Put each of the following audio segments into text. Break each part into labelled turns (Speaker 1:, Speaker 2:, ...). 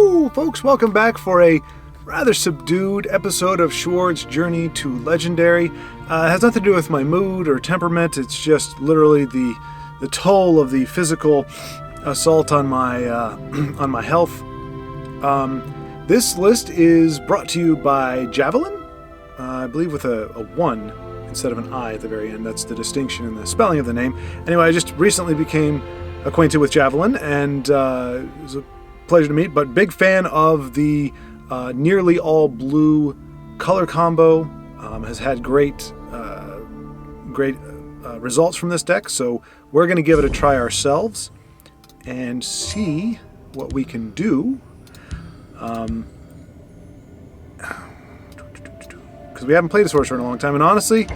Speaker 1: Hello, folks. Welcome back for a rather subdued episode of Schwaard's Journey to Legendary. It has nothing to do with my mood or temperament. It's just literally the toll of the physical assault on my on my health. This list is brought to you by Javelin, I believe with a 1 instead of an I at the very end. That's the distinction in the spelling of the name. Anyway, I just recently became acquainted with Javelin, and it was a pleasure to meet, but big fan of the nearly all blue color combo. Has had great results from this deck, so we're going to give it a try ourselves and see what we can do. Because we haven't played a sorcerer in a long time, and honestly,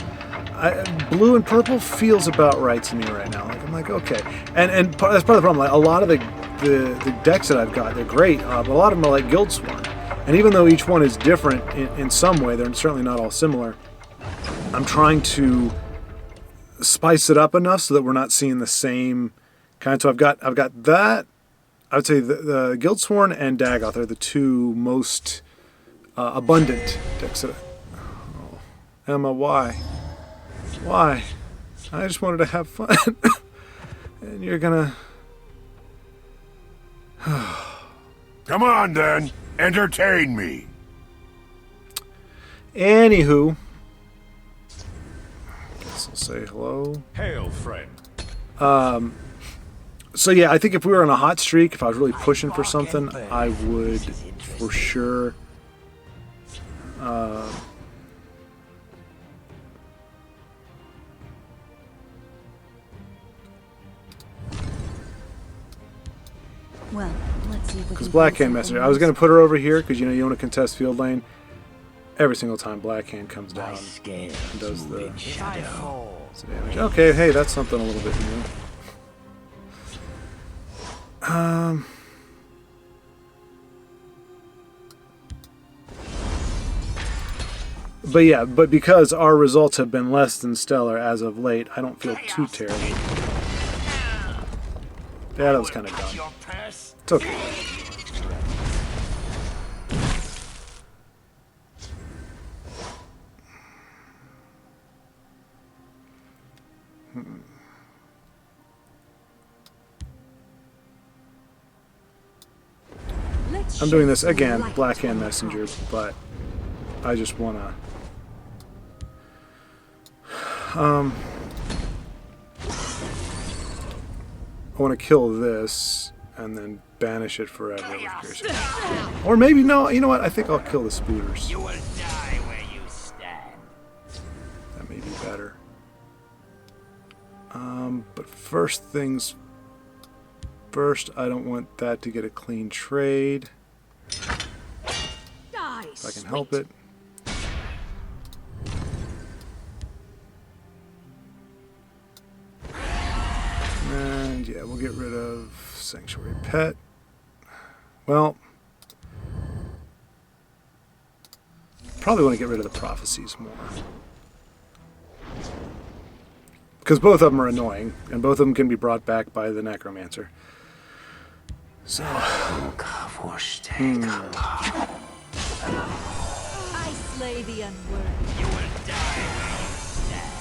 Speaker 1: blue and purple feels about right to me right now. I'm like, okay, and that's part of the problem. Like, a lot of the decks that I've got, they're great, but a lot of them are like Guild Sworn. And even though each one is different in some way, they're certainly not all similar. I'm trying to spice it up enough so that we're not seeing the same kind. So I've got that. I would say the Guild Sworn and Dagoth are the two most abundant decks that Emma, why? Why? I just wanted to have fun. And you're gonna...
Speaker 2: Come on, then. Entertain me.
Speaker 1: Anywho. Guess I'll say hello.
Speaker 2: Hail, friend.
Speaker 1: So yeah, I think if we were on a hot streak, if I was really pushing for something, I would for sure...
Speaker 3: Well, let's see if we
Speaker 1: because
Speaker 3: can
Speaker 1: Blackhand Messenger, I was going to put her over here because you want to contest field lane. Every single time Blackhand comes down and does the damage. Okay, hey, that's something a little bit new. But yeah, because our results have been less than stellar as of late, I don't feel too terrible. Yeah, that was kind of dumb. It's okay. I'm doing this again, Blackhand Messenger, but I just want to... I want to kill this and then banish it forever with piercing. Or maybe no. You know what? I think I'll kill the spooters.
Speaker 4: You will die where you stand.
Speaker 1: That may be better. But first things first, I don't want that to get a clean trade. If I can help it. And yeah, we'll get rid of Sanctuary Pet. Well, probably want to get rid of the Prophecies more. Because both of them are annoying, and both of them can be brought back by the Necromancer. So...
Speaker 3: I slay the unworthy.
Speaker 4: You will die where you stand.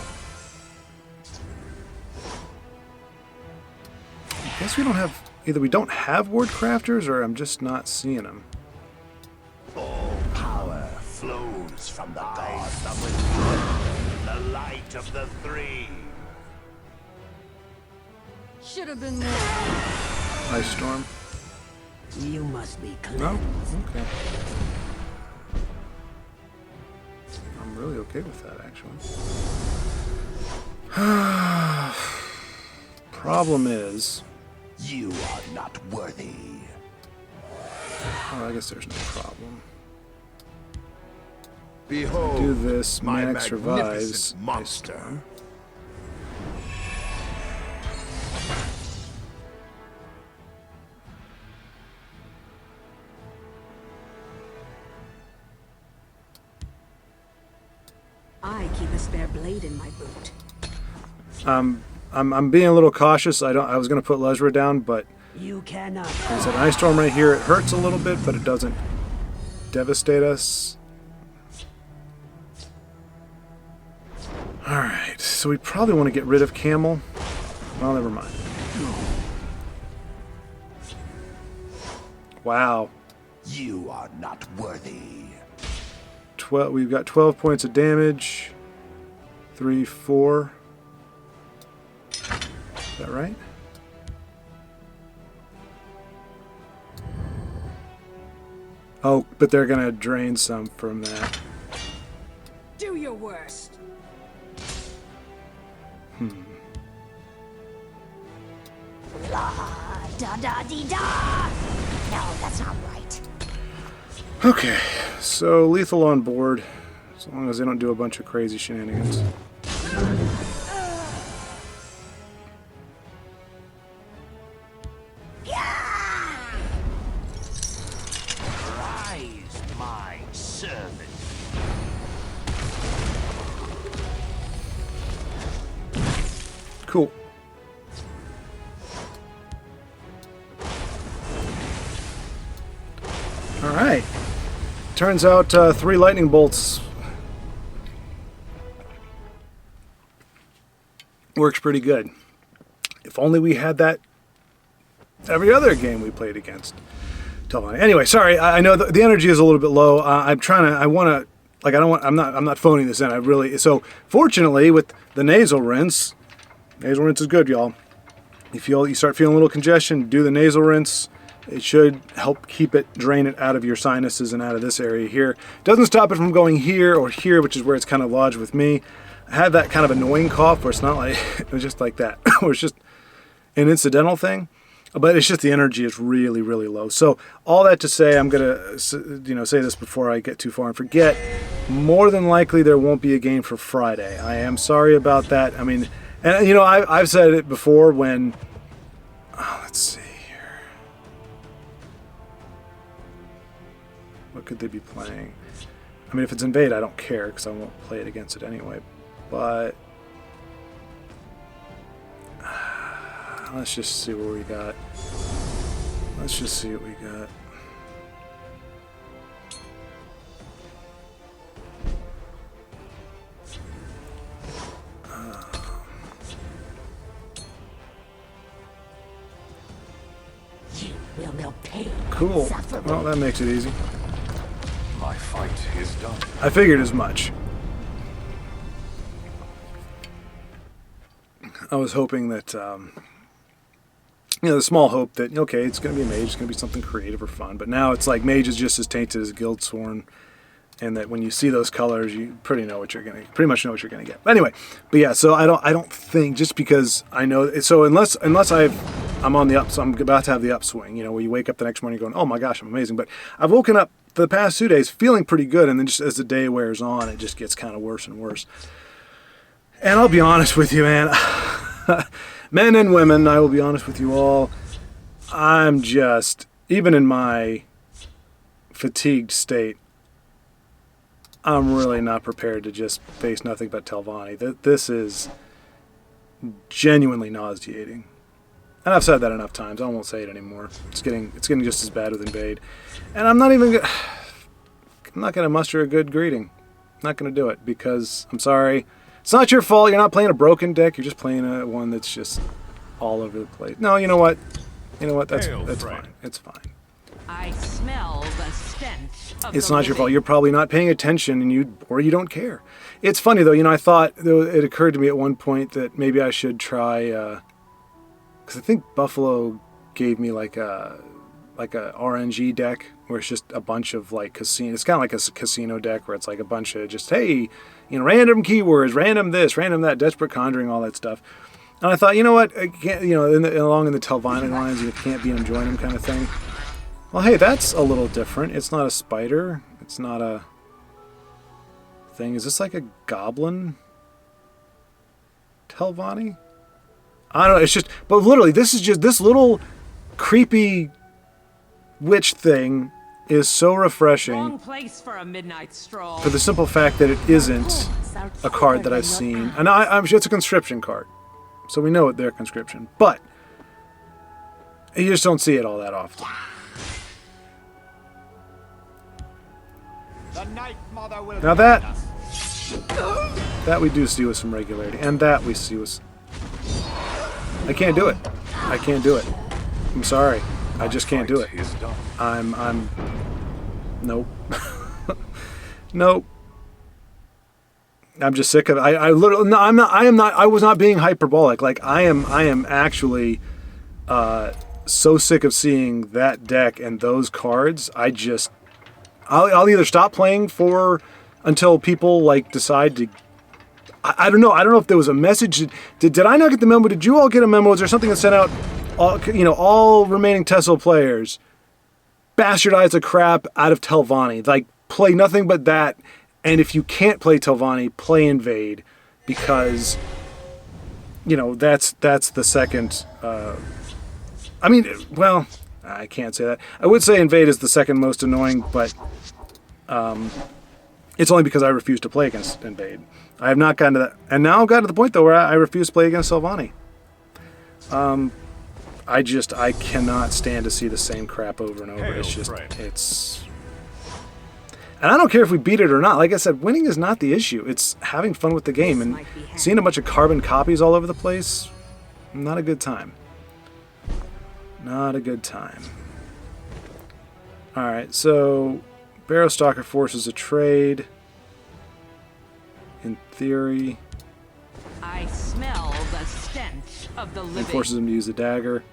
Speaker 1: I guess we don't have... Either we don't have Ward Crafters, or I'm just not seeing them.
Speaker 2: All power flows from the gods of the light of the three.
Speaker 3: Should have been more.
Speaker 1: Ice Storm.
Speaker 3: You must be clean.
Speaker 1: No? Okay. I'm really okay with that, actually. Problem is...
Speaker 2: You are not worthy.
Speaker 1: Oh, I guess there's no problem.
Speaker 2: Behold,
Speaker 1: Do this,
Speaker 2: my
Speaker 1: Manic survives.
Speaker 2: magnificent monster.
Speaker 3: I keep a spare blade in my boot.
Speaker 1: I'm being a little cautious. I was going to put Lesra down, but
Speaker 3: You cannot.
Speaker 1: There's an ice storm right here. It hurts a little bit, but it doesn't devastate us. Alright, so we probably want to get rid of Camel. Well, never mind. Wow.
Speaker 2: You are not worthy.
Speaker 1: 12. We've got 12 points of damage. 3, 4. Is that right? Oh, but they're gonna drain some from that.
Speaker 3: Do your worst.
Speaker 5: La da da dee da. No, that's not right.
Speaker 1: Okay, so lethal on board, as long as they don't do a bunch of crazy shenanigans.
Speaker 2: Rise, my servant.
Speaker 1: Cool. Alright. Turns out 3 lightning bolts works pretty good. If only we had that every other game we played against. Anyway, sorry, I know the energy is a little bit low. I'm not phoning this in. So fortunately with the nasal rinse is good, y'all. You start feeling a little congestion, do the nasal rinse. It should help drain it out of your sinuses and out of this area here. Doesn't stop it from going here or here, which is where it's kind of lodged with me. I had that kind of annoying cough where it's not like, it was just like that, where it's just an incidental thing. But it's just the energy is really, really low. So all that to say, I'm gonna say this before I get too far and forget. More than likely, there won't be a game for Friday. I am sorry about that. I mean, and I've said it before when. Let's see here. What could they be playing? I mean, if it's Invade, I don't care because I won't play it against it anyway. But let's just see what we got. Let's just see what we got.
Speaker 5: You will know pain.
Speaker 1: Cool.
Speaker 5: Suffering.
Speaker 1: Well, that makes it easy.
Speaker 6: My fight is done.
Speaker 1: I figured as much. I was hoping that, the small hope that, okay, it's going to be a mage, it's going to be something creative or fun. But now it's like mage is just as tainted as Guildsworn, and that when you see those colors, you pretty much know what you're going to get. But anyway, but yeah, so I don't think just because I know so unless I'm on the so I'm about to have the upswing, where you wake up the next morning going, oh my gosh, I'm amazing. But I've woken up for the past 2 days feeling pretty good, and then just as the day wears on, it just gets kind of worse and worse. And I'll be honest with you, man. Men and women, I will be honest with you all. I'm just, even in my fatigued state, I'm really not prepared to just face nothing but Telvanni. This is genuinely nauseating. And I've said that enough times. I won't say it anymore. It's getting just as bad with Invade. And I'm not going to muster a good greeting. I'm not going to do it because, I'm sorry, it's not your fault. You're not playing a broken deck. You're just playing one that's just all over the place. No, you know what? That's fine. It's fine.
Speaker 3: I smell the stench of
Speaker 1: It's
Speaker 3: the
Speaker 1: not your fault.
Speaker 3: living.
Speaker 1: You're probably not paying attention, or you don't care. It's funny though. I thought it occurred to me at one point that maybe I should try, because I think Buffalo gave me like a RNG deck where it's just a bunch of like casino. It's kind of like a casino deck where it's like a bunch of just random keywords, random this, random that, desperate conjuring, all that stuff. And I thought, you know what, I can't, along in the Telvanni lines, you can't beat them, join them kind of thing. Well, hey, that's a little different. It's not a spider. It's not a thing. Is this like a goblin Telvanni? I don't know. It's just, but literally, this is just this little creepy witch thing is so refreshing
Speaker 3: Wrong place for a midnight stroll.
Speaker 1: for the simple fact that it isn't a card that I've seen. And I'm sure it's a conscription card. So we know it, they're conscription. But You just don't see it all that often.
Speaker 2: The Night Mother will
Speaker 1: Now
Speaker 2: guide
Speaker 1: that
Speaker 2: us.
Speaker 1: that we do see with some regularity, and that we see with. I can't do it. I can't do it. I'm sorry. I just can't do it.
Speaker 6: Fight is done.
Speaker 1: I'm. Nope. Nope. I'm just sick of it. I literally. No, I'm not. I am not. I was not being hyperbolic. Like I am. I am actually. So sick of seeing that deck and those cards. I'll either stop playing until people like decide to. I don't know. I don't know if there was a message. Did I not get the memo? Did you all get a memo? Was there something that sent out? All remaining Tesla players bastardize the crap out of Telvanni. Like play nothing but that. And if you can't play Telvanni, play Invade, because that's the second. I mean, well, I can't say that. I would say Invade is the second most annoying, but it's only because I refuse to play against Invade. I have not gotten to that. And now I've gotten to the point, though, where I refuse to play against Telvanni. I cannot stand to see the same crap over and over.
Speaker 6: Hail,
Speaker 1: It's just,
Speaker 6: friend.
Speaker 1: And I don't care if we beat it or not. Like I said, winning is not the issue. It's having fun with the game. And
Speaker 3: might be handy.
Speaker 1: seeing a bunch of carbon copies all over the place, not a good time. Not a good time. Alright, so Barrowstalker forces a trade. In theory.
Speaker 3: I smell the stench of the
Speaker 1: It
Speaker 3: living.
Speaker 1: forces him to use the dagger.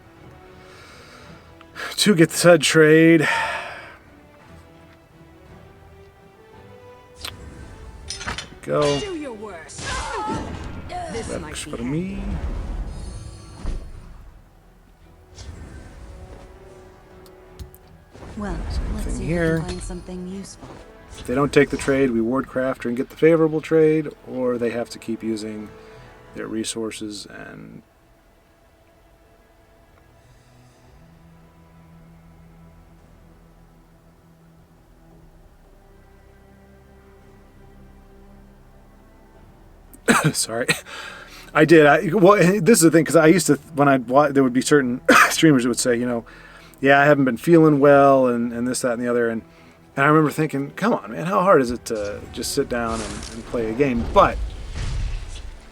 Speaker 1: To get the said trade. There we go.
Speaker 3: Do your worst. This
Speaker 1: That
Speaker 3: might
Speaker 1: looks
Speaker 3: be
Speaker 1: for
Speaker 3: handy.
Speaker 1: me.
Speaker 7: Well, let's see if we
Speaker 1: here.
Speaker 7: can find something useful.
Speaker 1: If they don't take the trade, we ward Crafter and get the favorable trade, or they have to keep using their resources and... Sorry. I did. Well, this is the thing, because I used to, when I'd watch, there would be certain streamers that would say, yeah, I haven't been feeling well, and this, that, and the other, and I remember thinking, come on, man, how hard is it to just sit down and play a game? But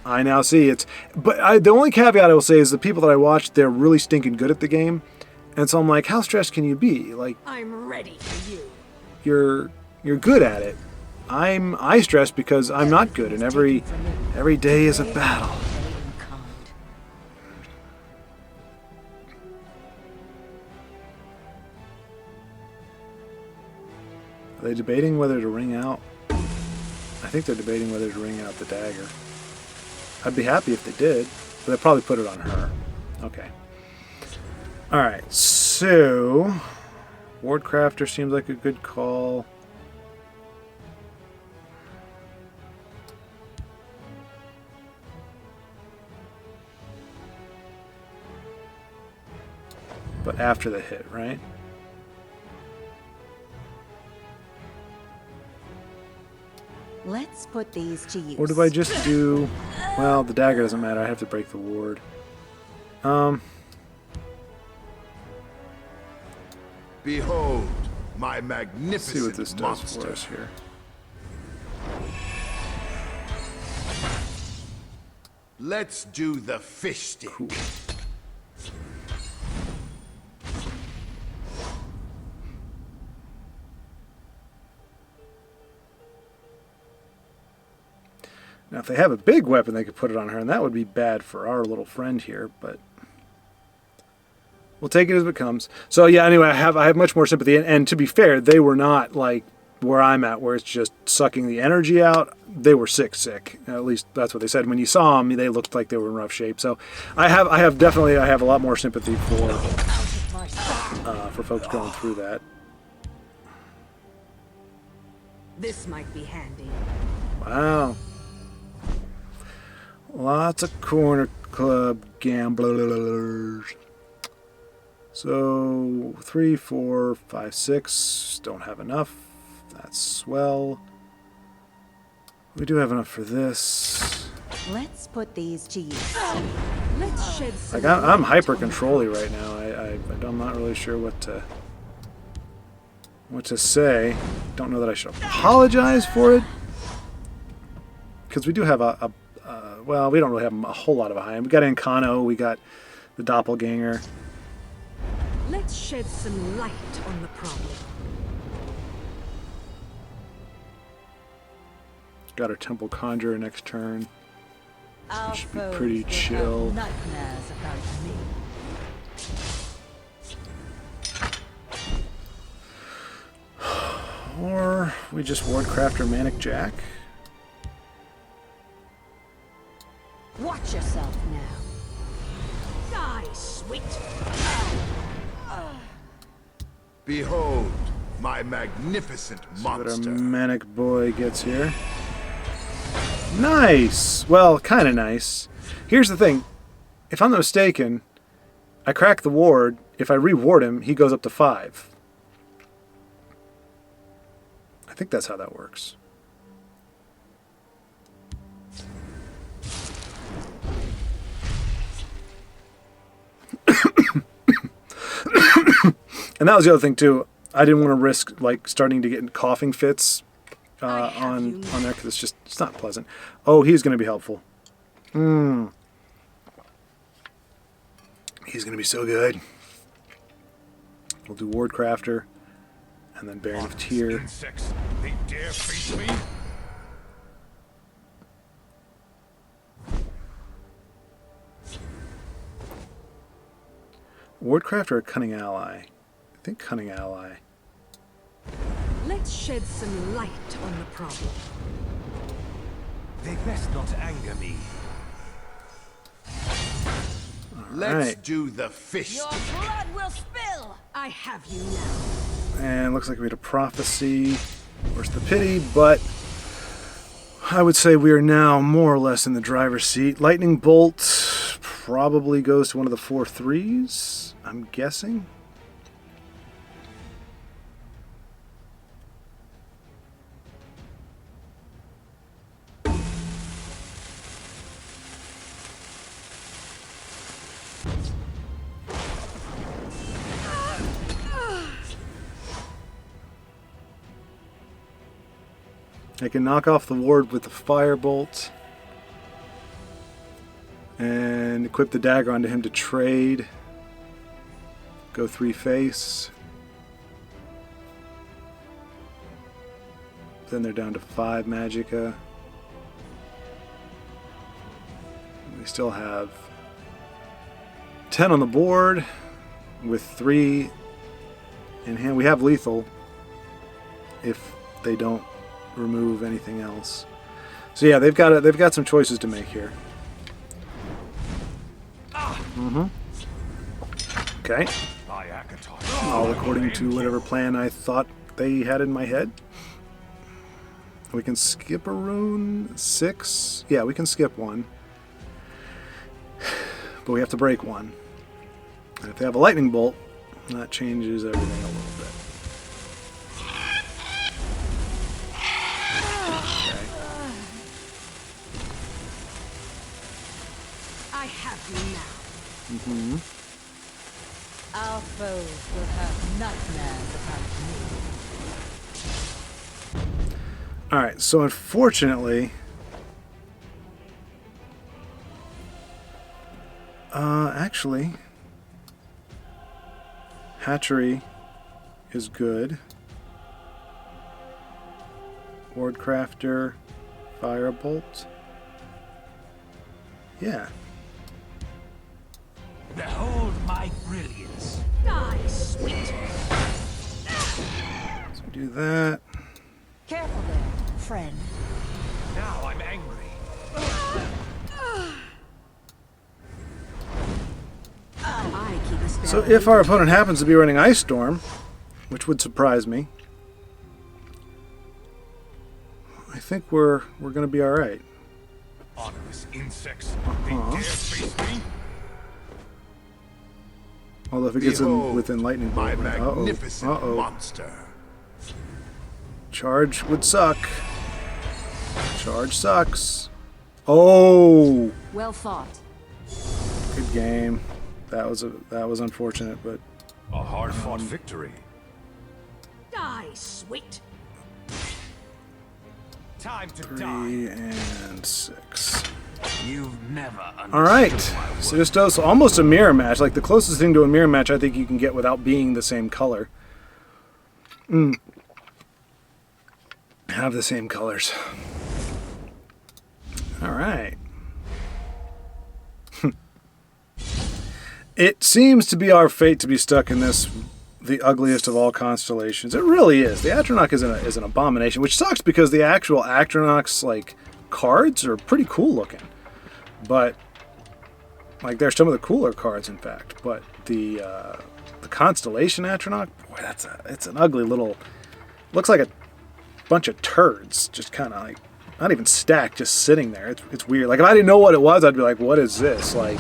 Speaker 1: I now see the only caveat I will say is the people that I watch, they're really stinking good at the game, and so I'm like, how stressed can you be? Like,
Speaker 3: I'm ready for you.
Speaker 1: you're good at it. I stress because I'm not good, and every day is a battle. Are they debating whether to ring out? I think they're debating whether to ring out the dagger. I'd be happy if they did, but they'll probably put it on her. Okay. Alright, so... Wardcrafter seems like a good call. But after the hit, right?
Speaker 7: Let's put these to use.
Speaker 1: Or do I just do... Well, the dagger doesn't matter. I have to break the ward.
Speaker 2: Behold my
Speaker 1: Let's
Speaker 2: magnificent
Speaker 1: see what this does
Speaker 2: monster.
Speaker 1: for us here.
Speaker 2: Let's do the fish stick.
Speaker 1: Cool. Now, if they have a big weapon, they could put it on her, and that would be bad for our little friend here, but we'll take it as it comes. So, yeah, anyway, I have much more sympathy, and to be fair, they were not like where I'm at, where it's just sucking the energy out. They were sick. At least that's what they said. When you saw them, they looked like they were in rough shape. So, I have a lot more sympathy for folks going through that.
Speaker 3: This might be handy.
Speaker 1: Wow. Lots of corner club gamblers. So 3, 4, 5, 6. Don't have enough. That's swell. We do have enough for this.
Speaker 7: Let's put these to use.
Speaker 3: Let's shed some
Speaker 1: Like I'm hyper controlly right now. I'm not really sure what to say. Don't know that I should apologize for it, because we do have well, we don't really have a whole lot of a high end. We got Ancano, we got the Doppelganger.
Speaker 3: Let's shed some light on the problem.
Speaker 1: Got our Temple Conjurer next turn.
Speaker 7: Our
Speaker 1: Should be
Speaker 7: foes
Speaker 1: pretty
Speaker 7: will have
Speaker 1: chill.
Speaker 7: nightmares about me.
Speaker 1: Or we just Wardcraft or Manic Jack.
Speaker 7: Watch yourself now.
Speaker 3: Die, sweet.
Speaker 2: Behold, my magnificent
Speaker 1: See what our
Speaker 2: monster.
Speaker 1: Manic Boy gets here. Nice! Well, kind of nice. Here's the thing. If I'm not mistaken, I crack the ward. If I reward him, he goes up to 5. I think that's how that works. And that was the other thing too. I didn't want to risk like starting to get coughing fits on there, because it's not pleasant. Oh, he's going to be helpful. He's going to be so good. We'll do Wardcrafter, and then Baron of Tyr.
Speaker 6: Insects, they dare face me?
Speaker 1: Wardcraft or a Cunning Ally? I think Cunning Ally.
Speaker 3: Let's shed some light on the problem.
Speaker 6: They best not anger me.
Speaker 2: Let's
Speaker 1: Right.
Speaker 2: do the fish.
Speaker 5: Your blood will spill.
Speaker 3: I have you now.
Speaker 1: And looks like we had a Prophecy. Where's the pity? But I would say we are now more or less in the driver's seat. Lightning Bolt probably goes to one of the 4/3s, I'm guessing. I can knock off the ward with the Firebolt and equip the dagger onto him to trade. Go 3 face. Then they're down to 5 Magicka. We still have 10 on the board with 3 in hand. We have lethal if they don't remove anything else. So yeah, they've got some choices to make here. Okay. All according to whatever plan I thought they had in my head. We can skip a rune 6. Yeah, we can skip one. But we have to break one. And if they have a lightning bolt, that changes everything a little bit.
Speaker 3: I have you now.
Speaker 7: Our foes will have nightmares about me.
Speaker 1: Alright, so unfortunately, actually, Hatchery is good. Wardcrafter, Firebolt. Yeah.
Speaker 4: Behold my brilliance.
Speaker 3: Die, sweet.
Speaker 1: So do that.
Speaker 7: Careful there, friend.
Speaker 6: Now I'm angry.
Speaker 3: I keep a spell.
Speaker 1: So if our opponent happens to be running Ice Storm, which would surprise me, I think we're going to be all right.
Speaker 6: Ominous insects, they dare face me?
Speaker 1: Although if it gets in
Speaker 2: Behold,
Speaker 1: within lightning bolt,
Speaker 2: my
Speaker 1: uh-oh,
Speaker 2: magnificent
Speaker 1: uh-oh.
Speaker 2: monster.
Speaker 1: Charge would suck. Charge sucks. Oh,
Speaker 3: Well fought.
Speaker 1: good game. That was unfortunate, but
Speaker 6: A hard-fought victory.
Speaker 3: Die, sweet.
Speaker 6: Time to
Speaker 1: 3
Speaker 6: die.
Speaker 1: and 6.
Speaker 4: You've never understood
Speaker 1: All right,
Speaker 4: my work.
Speaker 1: so just does almost a mirror match. Like the closest thing to a mirror match I think you can get without being the same color. Have the same colors. All right. It seems to be our fate to be stuck in this, the ugliest of all constellations. It really is. The Atronach is an abomination, which sucks because the actual Atronach's like cards are pretty cool looking. But like they're some of the cooler cards, in fact. But the constellation Atronach, boy, it's an ugly little. Looks like a bunch of turds, just kind of like not even stacked, just sitting there. It's weird. Like if I didn't know what it was, I'd be like, what is this? Like.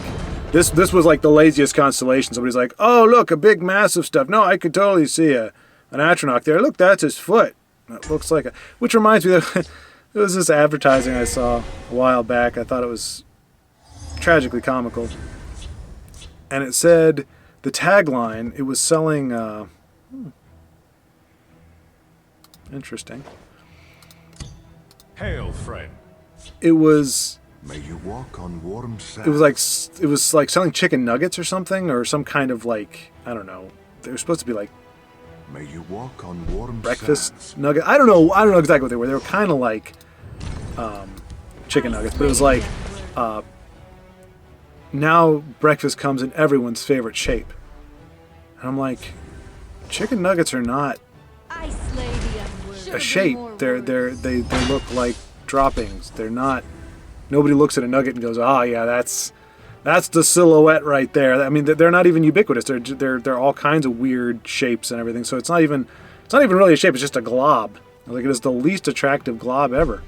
Speaker 1: This was like the laziest constellation. Somebody's like, oh, look, a big massive stuff. No, I could totally see an Atronach there. Look, that's his foot. It looks like a... Which reminds me, that it was this advertising I saw a while back. I thought it was tragically comical. And it said, the tagline, it was selling... Interesting.
Speaker 6: Hail, friend.
Speaker 1: It was...
Speaker 2: May you walk on warm sands.
Speaker 1: It was like selling chicken nuggets or something, or some kind of like, I don't know. They were supposed to be like
Speaker 2: May you walk on warm
Speaker 1: breakfast
Speaker 2: sands.
Speaker 1: nugget. I don't know exactly what they were. They were kind of like chicken nuggets, but it was like now breakfast comes in everyone's favorite shape. And I'm like, chicken nuggets are not
Speaker 7: Ice lady unworthy.
Speaker 1: a shape. They look like droppings. They're not. Nobody looks at a nugget and goes, "Ah, yeah, that's the silhouette right there." I mean, they're not even ubiquitous. They're all kinds of weird shapes and everything. So it's not even really a shape. It's just a glob. Like it is the least attractive glob ever.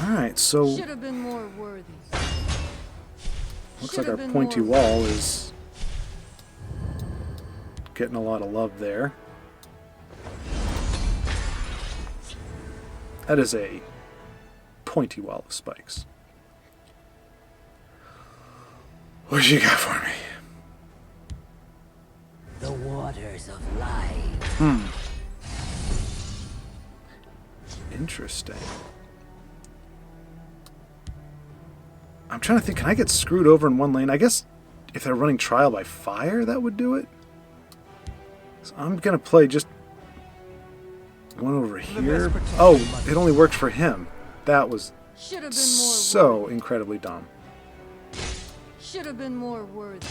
Speaker 1: All right, so
Speaker 7: Should have been more worthy.
Speaker 1: looks like
Speaker 7: Should've
Speaker 1: our
Speaker 7: been
Speaker 1: pointy
Speaker 7: more
Speaker 1: wall is getting a lot of love there. That is a pointy wall of spikes. What you got for me?
Speaker 3: The waters of life.
Speaker 1: Interesting. I'm trying to think, can I get screwed over in one lane? I guess if they're running trial by fire, that would do it. So I'm going to play just one over here. Oh, it only worked for him. That was
Speaker 7: Should have been more
Speaker 1: so incredibly dumb.
Speaker 7: Should have been more worthy.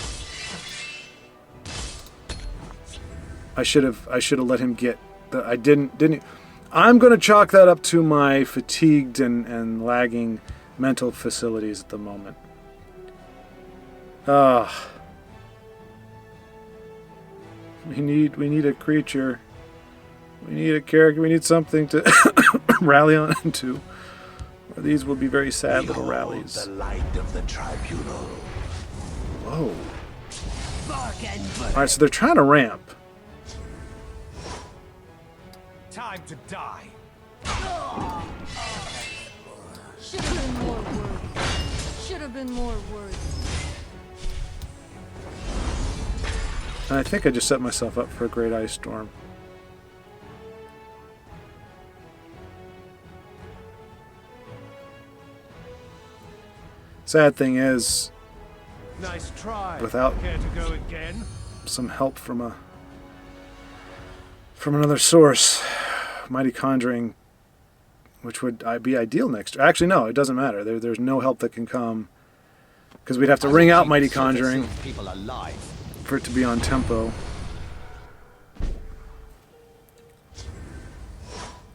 Speaker 1: I should have let him get the. I didn't. I'm going to chalk that up to my fatigued and lagging mental facilities at the moment. We need a creature. We need a character. We need something to rally on to. Or these will be very sad little
Speaker 2: Behold
Speaker 1: rallies.
Speaker 2: the light of the tribunal.
Speaker 1: Whoa.
Speaker 3: Bark and burn.
Speaker 1: All right, so they're trying to ramp.
Speaker 6: Time to die.
Speaker 7: Should have been more worthy. Should have been more worthy.
Speaker 1: And I think I just set myself up for a great ice storm. Sad thing is,
Speaker 6: Nice try.
Speaker 1: Without-
Speaker 6: Care to go again?
Speaker 1: some help from another source, Mighty Conjuring, which would be ideal next. Actually, no, it doesn't matter. There's no help that can come because we'd have to ring out Mighty Conjuring
Speaker 4: People alive.
Speaker 1: for it to be on tempo.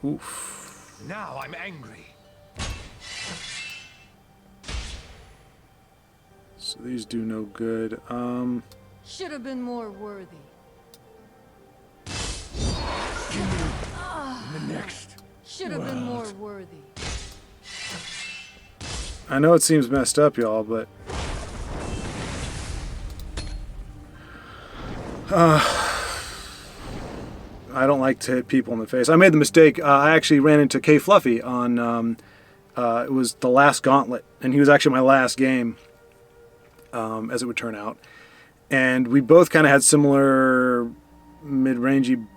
Speaker 1: Oof.
Speaker 6: Now I'm angry.
Speaker 1: So these do no good.
Speaker 7: Should have been more worthy.
Speaker 6: The next.
Speaker 7: Should have been more worthy.
Speaker 1: I know it seems messed up, y'all, but I don't like to hit people in the face. I made the mistake. I actually ran into K Fluffy on. It was the last gauntlet, and he was actually my last game. as it would turn out. And we both kind of had similar mid-rangey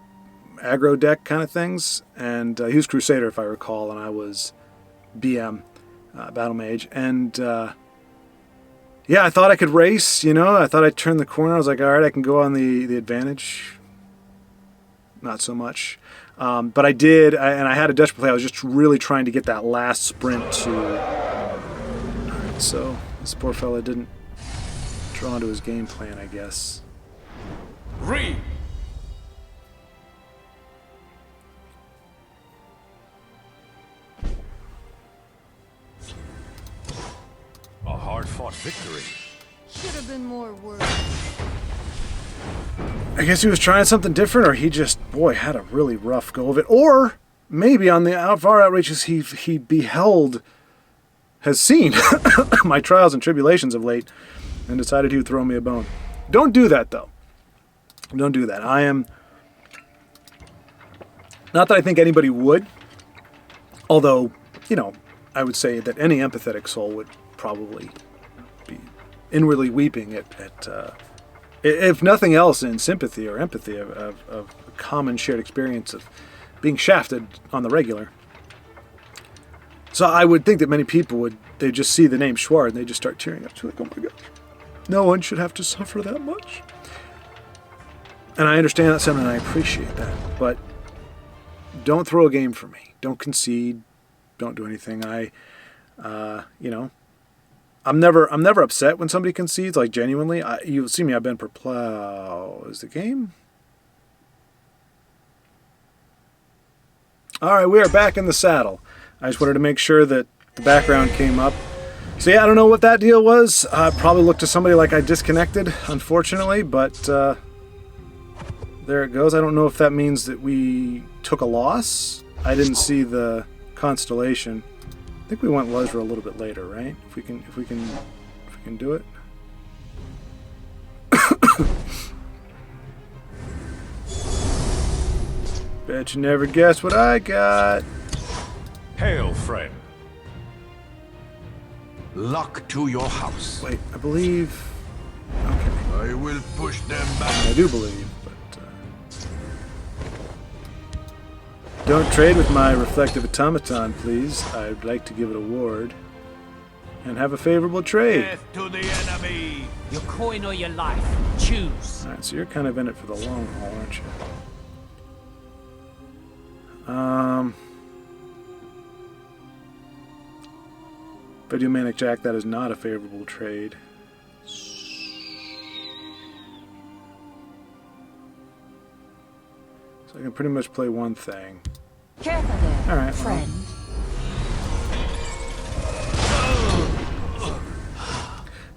Speaker 1: aggro deck kind of things. And he was Crusader, if I recall, and I was BM, Battle Mage. And yeah, I thought I could race, you know. I thought I'd turn the corner. I was like, all right, I can go on the advantage. Not so much. But I did, and I had a desperate play. I was just really trying to get that last sprint to... All right, so this poor fella didn't draw into his game plan, I guess.
Speaker 6: Read. A hard-fought victory.
Speaker 7: Should have been more work.
Speaker 1: I guess he was trying something different, or he just, boy, had a really rough go of it. Or maybe on the far outreaches he beheld, has seen my trials and tribulations of late, and decided he would throw me a bone. Don't do that, though. Don't do that. I am... Not that I think anybody would, although, you know, I would say that any empathetic soul would probably be inwardly weeping at if nothing else, in sympathy or empathy of a common shared experience of being shafted on the regular. So I would think that many people would, they just see the name Schwaaard and they just start tearing up. Like, oh my God, no one should have to suffer that much. And I understand that, and I appreciate that. But don't throw a game for me. Don't concede. Don't do anything. You know, I'm never upset when somebody concedes. Like, genuinely, you'll see me. I've been perplexed. Is the game? All right, we are back in the saddle. I just wanted to make sure that the background came up. So yeah, I don't know what that deal was. Probably looked to somebody like I disconnected, unfortunately, but there it goes. I don't know if that means that we took a loss. I didn't see the constellation. I think we went Lesra a little bit later, right? If we can do it. Bet you never guess what I got.
Speaker 6: Hail, friend.
Speaker 4: Luck to your house.
Speaker 1: Wait, I believe. Okay,
Speaker 2: I will push them back.
Speaker 1: I do believe, but don't trade with my reflective automaton, please. I'd like to give it a ward and have a favorable trade.
Speaker 2: Death to the enemy.
Speaker 3: Your coin or your life. Choose.
Speaker 1: All right, so you're kind of in it for the long haul, aren't you? If I do Manic Jack, that is not a favorable trade. So I can pretty much play one thing.
Speaker 5: Careful there,
Speaker 1: All right,
Speaker 5: friend.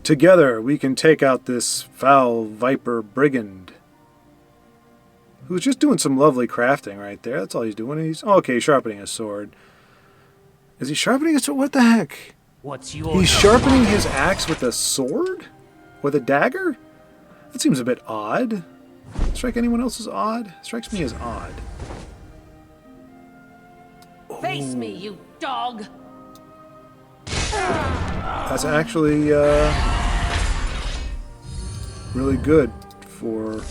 Speaker 1: Together, we can take out this foul viper brigand. Who's just doing some lovely crafting right there. That's all he's doing. He's okay, sharpening his sword. Is he sharpening his sword? What the heck?
Speaker 3: What's your
Speaker 1: He's sharpening his axe with a sword? With a dagger? That seems a bit odd. Strike anyone else as odd? Strikes me as odd.
Speaker 3: Face me, you dog!
Speaker 1: That's actually really good for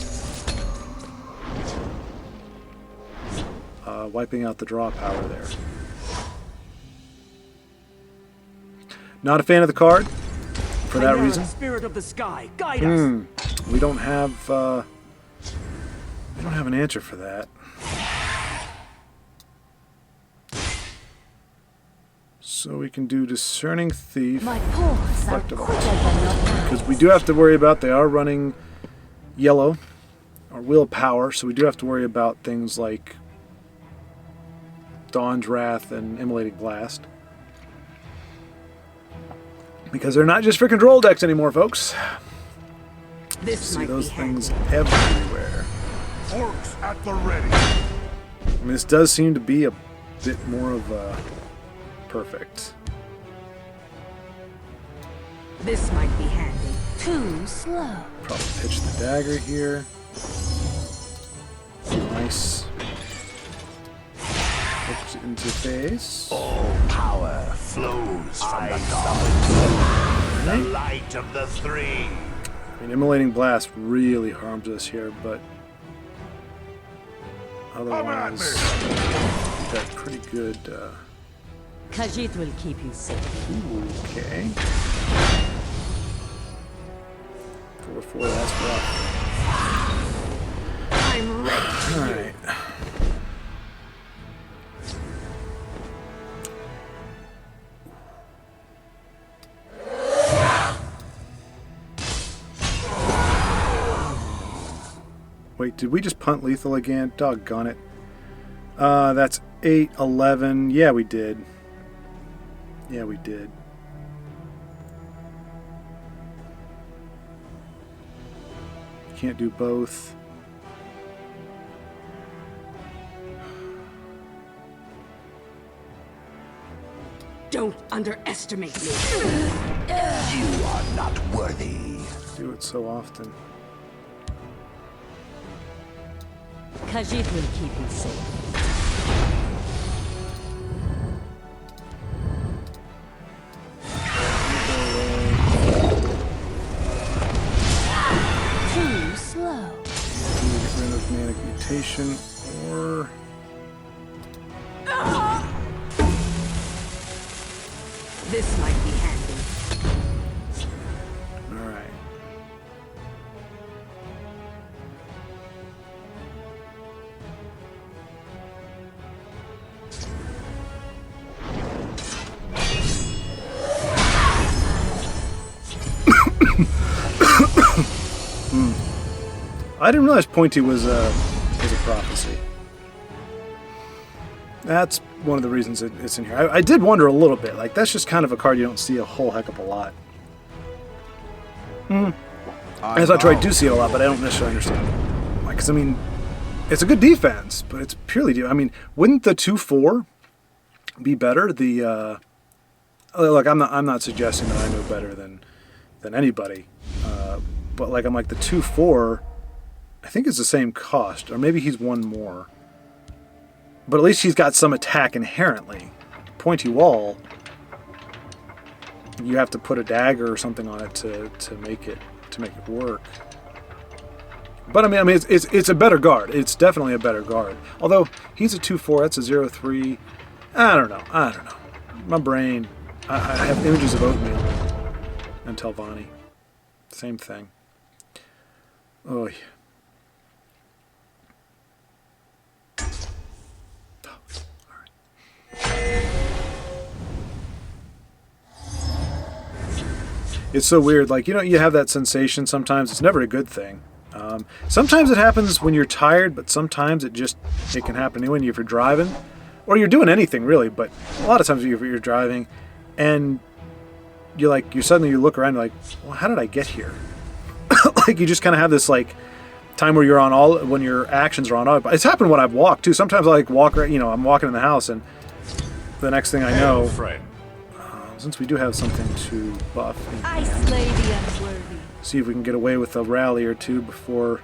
Speaker 1: wiping out the draw power there. Not a fan of the card for that reason.
Speaker 3: Spirit of the sky, guide us.
Speaker 1: We don't have an answer for that. So we can do Discerning Thief.
Speaker 5: My paws are quicker than your eyes.
Speaker 1: Because we do have to worry about, they are running yellow, or willpower, so we do have to worry about things like Dawn's Wrath and Immolating Blast. Because they're not just for control decks anymore, folks.
Speaker 3: This
Speaker 1: See
Speaker 3: might
Speaker 1: those
Speaker 3: be
Speaker 1: things
Speaker 3: handy.
Speaker 1: everywhere.
Speaker 2: Orcs at the ready.
Speaker 1: I mean, this does seem to be a bit more of a perfect.
Speaker 3: This might be handy.
Speaker 5: Too slow.
Speaker 1: Probably pitch the dagger here. Nice. Hooks into face.
Speaker 2: All power flows from the gods. The light of the three.
Speaker 1: I mean, Immolating Blast really harms us here, but otherwise, that's pretty good.
Speaker 3: Khajiit will keep you safe.
Speaker 1: Okay. 4-4, that's rough.
Speaker 7: I'm ready.
Speaker 1: Alright. Wait, did we just punt lethal again? Doggone it. That's 8, 11. Yeah, we did. Yeah, we did. Can't do both.
Speaker 3: Don't underestimate me.
Speaker 2: You are not worthy.
Speaker 1: Do it so often.
Speaker 3: Khajiit will keep you safe.
Speaker 5: Too slow.
Speaker 1: Get rid of Manic Mutation or...
Speaker 3: This might be handy.
Speaker 1: Alright. I didn't realize Pointy was a prophecy. That's one of the reasons it's in here. I did wonder a little bit. Like, that's just kind of a card you don't see a whole heck of a lot. As I do see it a lot, but I don't necessarily understand. Because, I mean, it's a good defense, but it's purely... I mean, wouldn't the 2-4 be better? The... look, I'm not suggesting that I know better than anybody. But, like, I'm like, the 2-4... I think it's the same cost, or maybe he's one more. But at least he's got some attack inherently. Pointy Wall, you have to put a dagger or something on it to make it work. But I mean, it's a better guard. It's definitely a better guard. Although he's a 2-4, that's a 0-3. I don't know. My brain. I have images of Oatmeal and Telvanni. Same thing. Oh yeah. It's so weird. Like, you have that sensation sometimes. It's never a good thing. Sometimes it happens when you're tired, but sometimes it can happen when you're driving. Or you're doing anything, really. But a lot of times you're driving, and you suddenly look around and you're like, well, how did I get here? Like, you just kind of have this, like, time where when your actions are on auto. It's happened when I've walked, too. Sometimes I, walk, I'm walking in the house, and the next thing I know... Since we do have something to buff,
Speaker 7: I slay the unworthy.
Speaker 1: See if we can get away with a rally or two before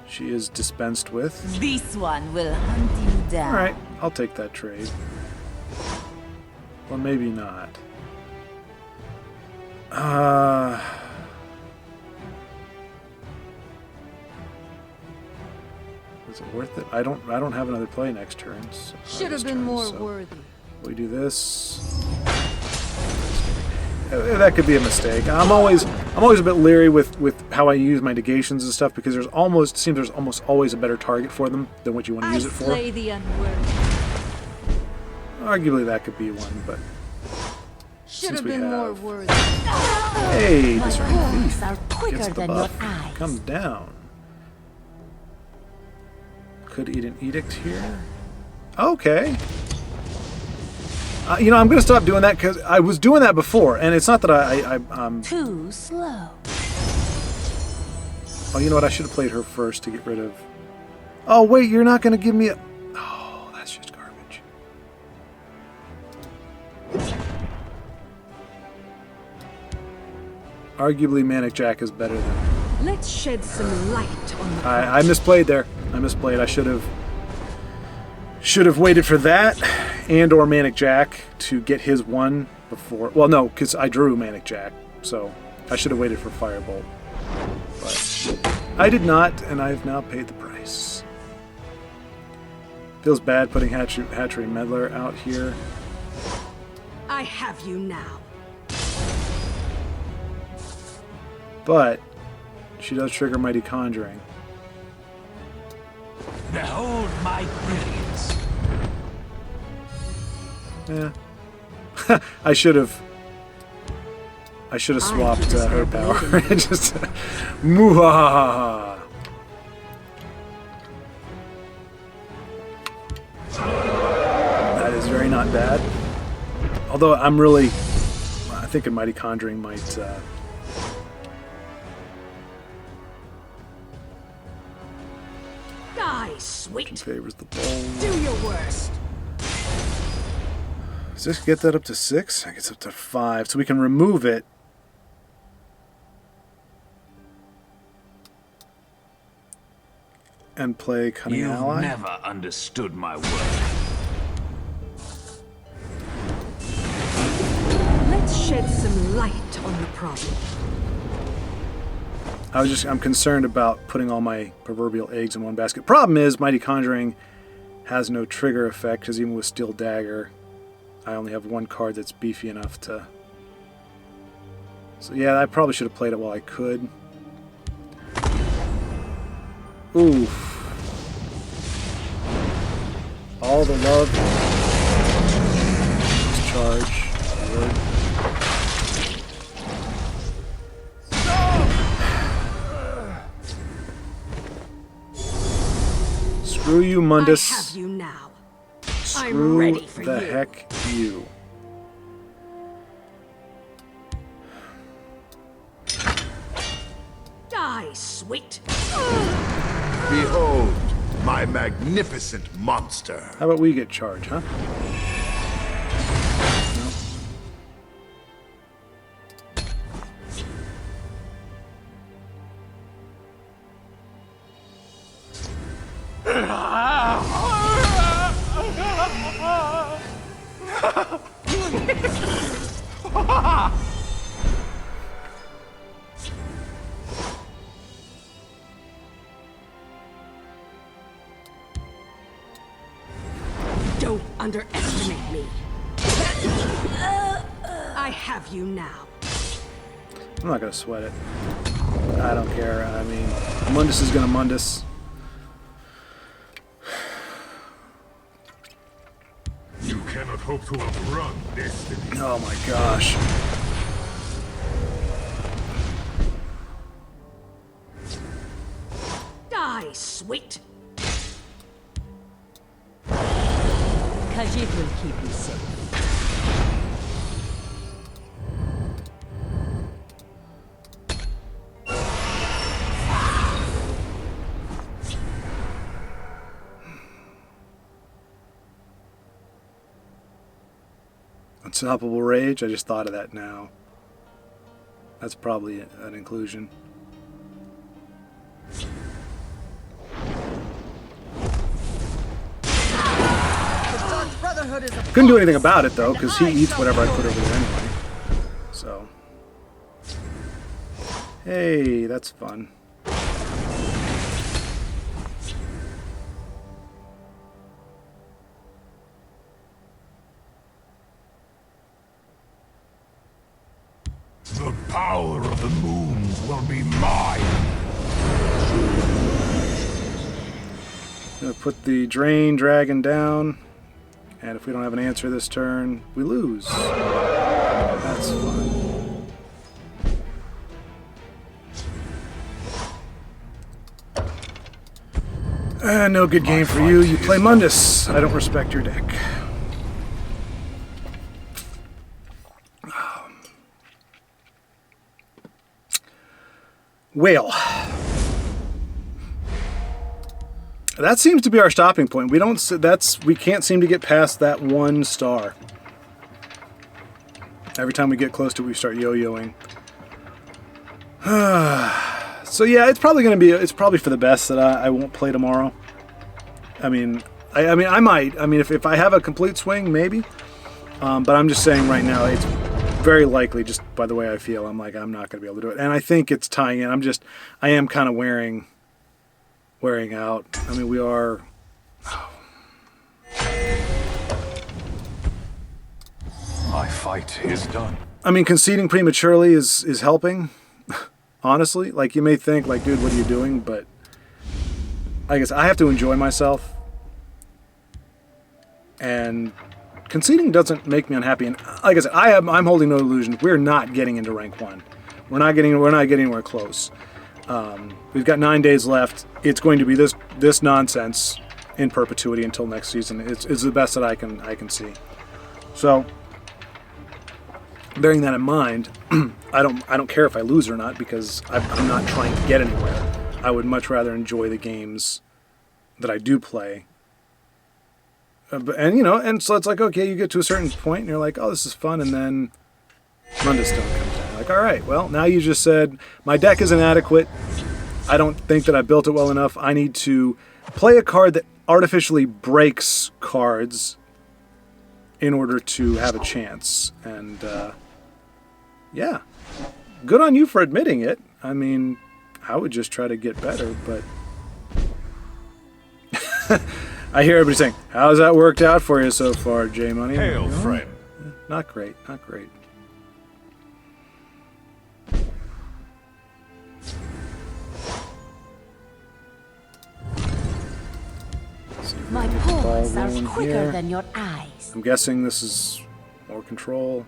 Speaker 1: she is dispensed with.
Speaker 5: This one will hunt you down.
Speaker 1: Alright, I'll take that trade. Well, maybe not. Is it worth it? I don't have another play next turn.
Speaker 7: Should have been more worthy.
Speaker 1: We do this. That could be a mistake. I'm always a bit leery with how I use my negations and stuff because there's almost always a better target for them than what you want to use it for.
Speaker 7: I slay the unworthy.
Speaker 1: Arguably that could be one, but
Speaker 7: Should have been more worthy.
Speaker 1: Hey, Discerning Thief
Speaker 5: Are quicker
Speaker 1: gets the
Speaker 5: than
Speaker 1: buff.
Speaker 5: your eyes.
Speaker 1: Comes down. Could eat an edict here. Okay. I'm going to stop doing that because I was doing that before, and it's not that I'm...
Speaker 5: Too slow.
Speaker 1: Oh, you know what? I should have played her first to get rid of... Oh, wait, you're not going to give me a... Oh, that's just garbage. Arguably, Manic Jack is better than...
Speaker 3: Let's shed some light on the
Speaker 1: I misplayed there. I misplayed. I should have waited for that and or Manic Jack to get his one before. Well, no, because I drew Manic Jack, So I should have waited for Firebolt. But I did not, and I've now paid the price. Feels bad putting Hatchery Meddler out here.
Speaker 3: I have you now.
Speaker 1: But she does trigger Mighty Conjuring.
Speaker 4: Behold my brilliance.
Speaker 1: Yeah. I should have swapped her power. Just muhahaha. That is very not bad. Although I think a Mighty Conjuring might
Speaker 3: Die, sweet.
Speaker 1: favors the bowl.
Speaker 3: Do your worst.
Speaker 1: Does this get that up to 6? I guess up to 5. So we can remove it. And play Cunning
Speaker 4: You've
Speaker 1: Ally.
Speaker 4: never understood my work.
Speaker 3: Let's shed some light on the problem.
Speaker 1: I'm concerned about putting all my proverbial eggs in one basket. Problem is, Mighty Conjuring has no trigger effect, because even with Steel Dagger, I only have one card that's beefy enough to... So yeah, I probably should have played it while I could. Oof. All the love. Charge. Word. Screw you, Mundus.
Speaker 3: I have you now. I'm
Speaker 1: Screw
Speaker 3: ready for
Speaker 1: the
Speaker 3: you.
Speaker 1: heck you.
Speaker 3: Die, sweet.
Speaker 2: Behold, my magnificent monster.
Speaker 1: How about we get charge, huh?
Speaker 3: Don't underestimate me. I have you now.
Speaker 1: I'm not gonna sweat it. I don't care. I mean, Mundus is gonna Mundus.
Speaker 6: You cannot hope to outrun destiny.
Speaker 1: Oh my gosh.
Speaker 3: Die, sweet.
Speaker 8: Because it will keep you safe.
Speaker 1: Unstoppable Rage, I just thought of that now. That's probably an inclusion. Couldn't do anything about it though, because he eats whatever I put over there anyway. So. Hey, that's fun.
Speaker 6: The power of the moons will be mine.
Speaker 1: Gonna put the Drain Dragon down. And if we don't have an answer this turn, we lose. That's fun. No good game for you. You play Mundus. I don't respect your deck. Whale. That seems to be our stopping point. We can't seem to get past that 1 star. Every time we get close to it, we start yo-yoing. So yeah, it's probably for the best that I won't play tomorrow. I mean, I might. I mean, if I have a complete swing, maybe. But I'm just saying right now, it's very likely, just by the way I feel, I'm like, I'm not going to be able to do it. And I think it's tying in. I am kind of wearing out. I mean, we are...
Speaker 6: My fight is done.
Speaker 1: I mean, conceding prematurely is helping, honestly. Like, you may think, like, dude, what are you doing? But I guess I have to enjoy myself. And conceding doesn't make me unhappy. And like I said, I'm holding no illusions. We're not getting into rank 1. We're not getting anywhere close. We've got 9 days left. It's going to be this nonsense in perpetuity until next season. It's the best that I can see. So, bearing that in mind, I don't care if I lose or not, because I'm not trying to get anywhere. I would much rather enjoy the games that I do play. And so it's like, okay, you get to a certain point and you're like, oh, this is fun, and then Mundustone comes down. Like, all right, well, now you just said my deck is inadequate. I don't think that I built it well enough. I need to play a card that artificially breaks cards in order to have a chance. And yeah, good on you for admitting it. I mean, I would just try to get better, but I hear everybody saying, how's that worked out for you so far, J Money?
Speaker 6: Hail, friend.
Speaker 1: Not great, not great.
Speaker 5: My paws are quicker than your eyes.
Speaker 1: I'm guessing this is more control.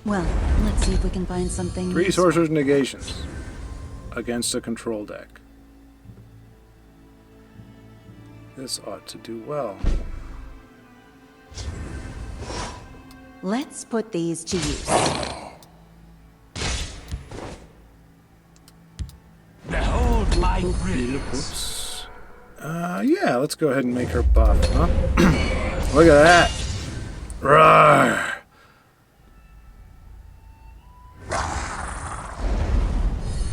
Speaker 8: Well, let's see if we can find something.
Speaker 1: 3 sorcerer's negations against a control deck. This ought to do well.
Speaker 8: Let's put these to use.
Speaker 4: Behold my brilliance.
Speaker 1: Yeah, let's go ahead and make her buff, huh? Look at that. Roar.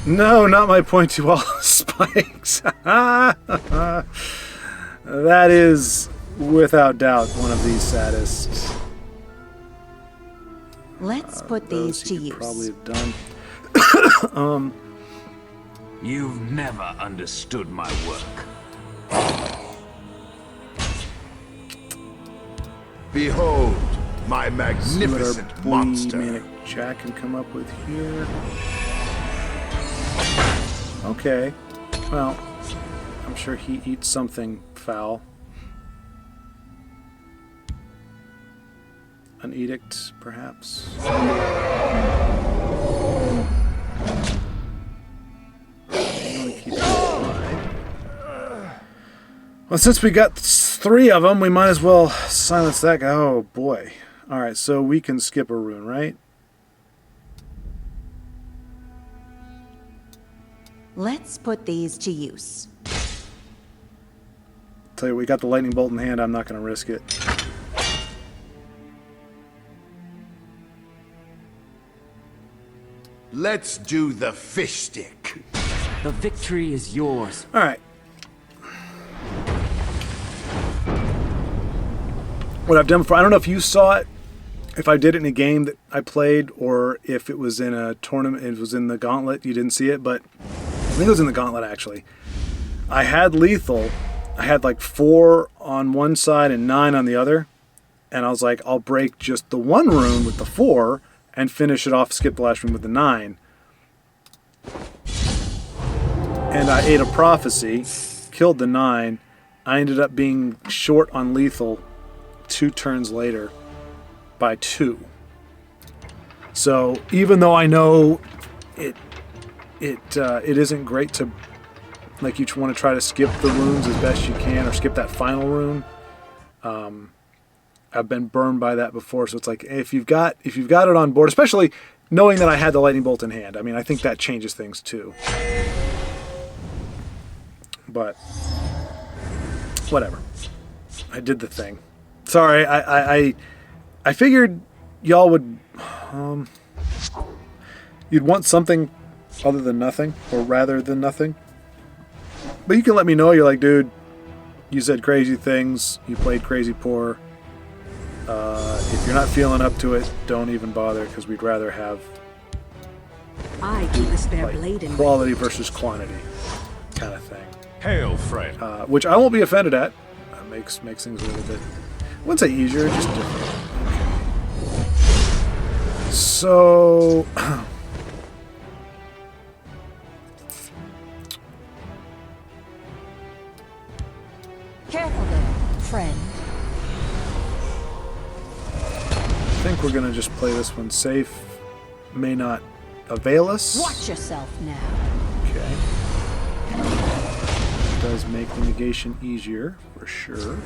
Speaker 1: No, not my pointy wall spikes. That is, without doubt, one of the saddest.
Speaker 8: Let's put these to use.
Speaker 1: Probably have done.
Speaker 4: You've never understood my work.
Speaker 2: Behold my
Speaker 1: See what
Speaker 2: magnificent
Speaker 1: our boy
Speaker 2: monster.
Speaker 1: Manic Jack can come up with here. Okay. Well, I'm sure he eats something foul. An edict, perhaps. Well, since we got 3 of them, we might as well silence that guy. Oh, boy. Alright, so we can skip a rune, right?
Speaker 8: Let's put these to use.
Speaker 1: Tell you, we got the lightning bolt in hand. I'm not going to risk it.
Speaker 2: Let's do the fish stick.
Speaker 9: The victory is yours.
Speaker 1: Alright. What I've done before, I don't know if you saw it, if I did it in a game that I played, or if it was in a tournament, it was in the Gauntlet, you didn't see it, but I think it was in the Gauntlet, actually. I had lethal. I had like 4 on one side and 9 on the other, and I was like, I'll break just the 1 rune with the 4 and finish it off, skip the last rune with the 9. And I ate a prophecy, killed the 9. I ended up being short on lethal 2 turns later by 2. So even though I know it isn't great to, like, you want to try to skip the runes as best you can, or skip that final rune. I've been burned by that before, so it's like, if you've got it on board, especially knowing that I had the lightning bolt in hand. I mean, I think that changes things too. But whatever, I did the thing. Sorry, I figured y'all would You'd want something other than nothing, or rather than nothing. But you can let me know. You're like, dude, you said crazy things. You played crazy poor. If you're not feeling up to it, don't even bother, because we'd rather have
Speaker 8: I keep a spare
Speaker 1: like,
Speaker 8: blade in
Speaker 1: quality versus quantity kind of thing.
Speaker 6: Hail, friend.
Speaker 1: Which I won't be offended at. Makes things a little bit, I wouldn't say easier, just different. Okay. So...
Speaker 5: Careful there, friend.
Speaker 1: I think we're gonna just play this one safe. May not avail us.
Speaker 5: Watch yourself now.
Speaker 1: Okay. Does make the negation easier, for sure.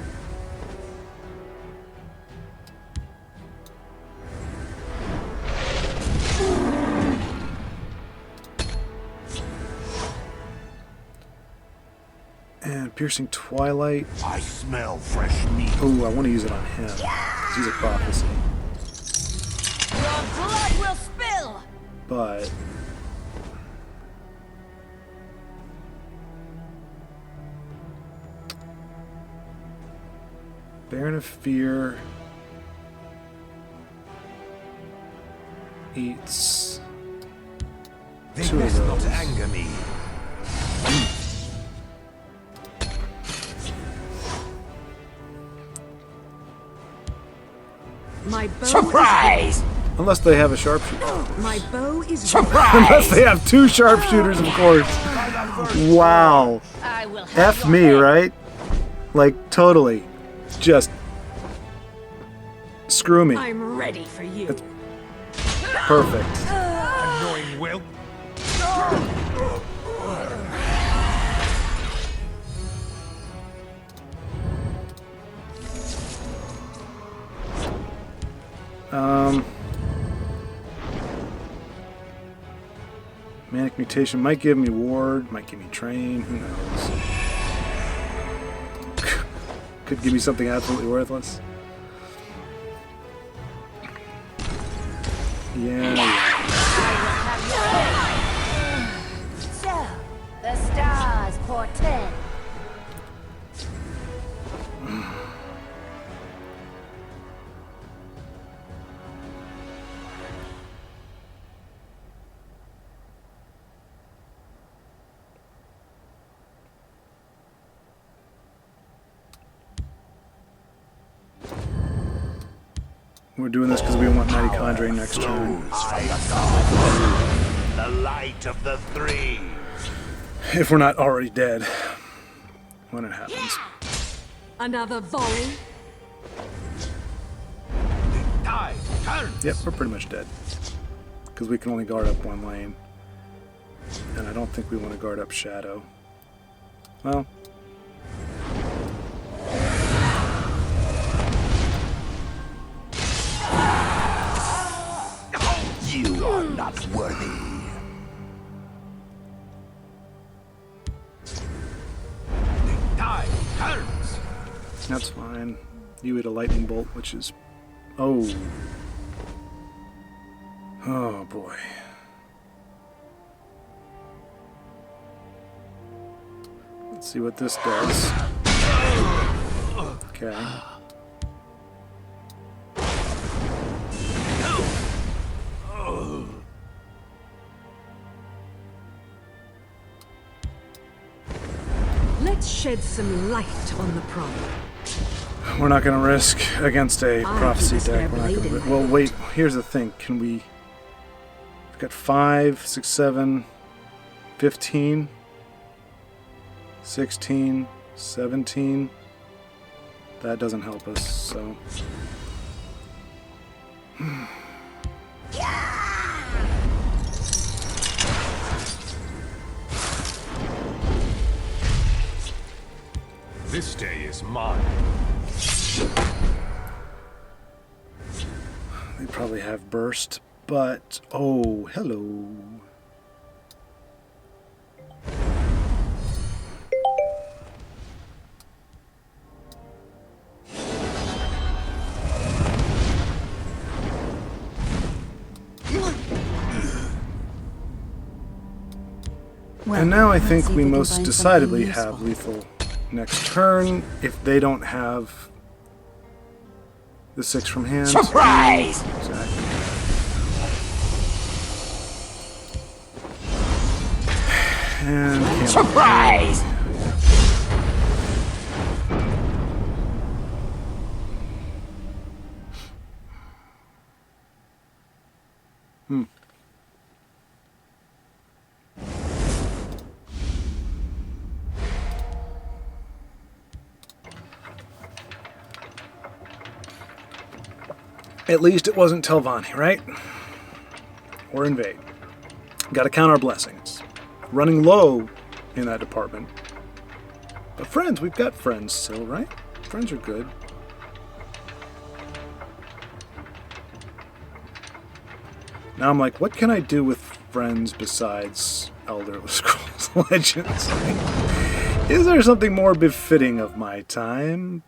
Speaker 1: And Piercing Twilight.
Speaker 2: I smell fresh meat.
Speaker 1: Oh, I want to use it on him. He's a prophecy.
Speaker 5: Your blood will spill!
Speaker 1: But... Baron of Fear eats
Speaker 2: They
Speaker 1: two of
Speaker 2: best not
Speaker 1: those.
Speaker 2: anger me.
Speaker 8: My bow
Speaker 2: Surprise!
Speaker 1: Unless they have a sharpshooter.
Speaker 8: My bow is
Speaker 1: Unless they have two sharpshooters, of course. Wow.
Speaker 5: I will have
Speaker 1: F
Speaker 5: your
Speaker 1: me,
Speaker 5: head.
Speaker 1: right? Like, totally. Just screw me.
Speaker 8: I'm ready for you.
Speaker 1: Perfect.
Speaker 6: Annoying whelp.
Speaker 1: Manic Mutation might give me Ward, might give me Train, who knows. Could give me something absolutely worthless. Yeah.
Speaker 5: So, the stars portend.
Speaker 1: We're doing this because we want Mighty Conjuring next turn.
Speaker 2: The light of the three.
Speaker 1: If we're not already dead when it happens.
Speaker 8: Another volley.
Speaker 6: Tide turns.
Speaker 1: Yep, we're pretty much dead. Because we can only guard up one lane. And I don't think we want to guard up Shadow. Well.
Speaker 2: You are not worthy.
Speaker 6: Tide turns.
Speaker 1: That's fine. You hit a lightning bolt, which is... Oh. Oh, boy. Let's see what this does. Okay.
Speaker 8: Let's shed some light on the problem.
Speaker 1: We're not going to risk against a
Speaker 8: I
Speaker 1: prophecy
Speaker 8: keep a
Speaker 1: deck.
Speaker 8: spare
Speaker 1: We're not
Speaker 8: blade
Speaker 1: gonna,
Speaker 8: in
Speaker 1: well,
Speaker 8: my
Speaker 1: wait. Here's the thing. Can we... We've got 5, 6, 7, 15, 16, 17. That doesn't help us, so...
Speaker 6: This day is mine.
Speaker 1: They probably have burst, but... Oh, hello. And now I
Speaker 5: let's
Speaker 1: think
Speaker 5: see if
Speaker 1: we
Speaker 5: can
Speaker 1: most
Speaker 5: find
Speaker 1: decidedly
Speaker 5: something
Speaker 1: have
Speaker 5: useful.
Speaker 1: lethal next turn if they don't have the 6 from hand.
Speaker 2: Surprise!
Speaker 1: Exactly. And
Speaker 2: Surprise!
Speaker 1: At least it wasn't Telvanni, right? Or invade. Got to count our blessings. Running low in that department. But friends, we've got friends still, right? Friends are good. Now I'm like, what can I do with friends besides Elder Scrolls Legends? Is there something more befitting of my time?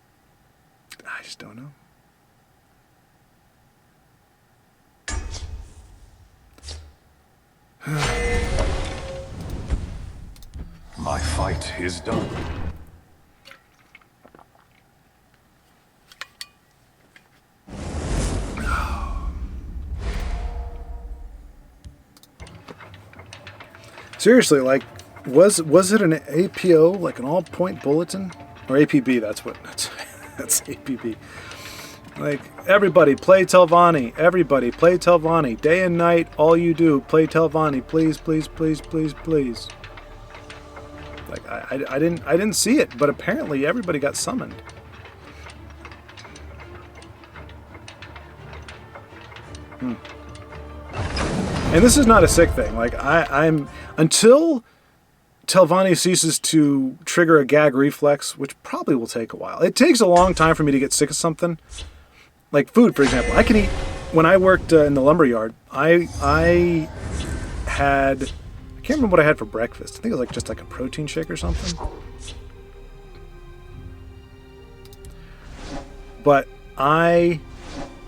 Speaker 1: I just don't know.
Speaker 6: My fight is done.
Speaker 1: Seriously, like, was it an APO, like an all-point bulletin? Or APB, that's APB. Like, everybody play Telvanni. Everybody play Telvanni. Day and night, all you do, play Telvanni. Please, please, please, please, please. Like, I didn't see it, but apparently everybody got summoned. And this is not a sick thing. Like, I'm until Telvanni ceases to trigger a gag reflex, which probably will take a while. It takes a long time for me to get sick of something. Like food, for example. I can eat. When I worked in the lumber yard, I can't remember what I had for breakfast. I think it was like just like a protein shake or something. But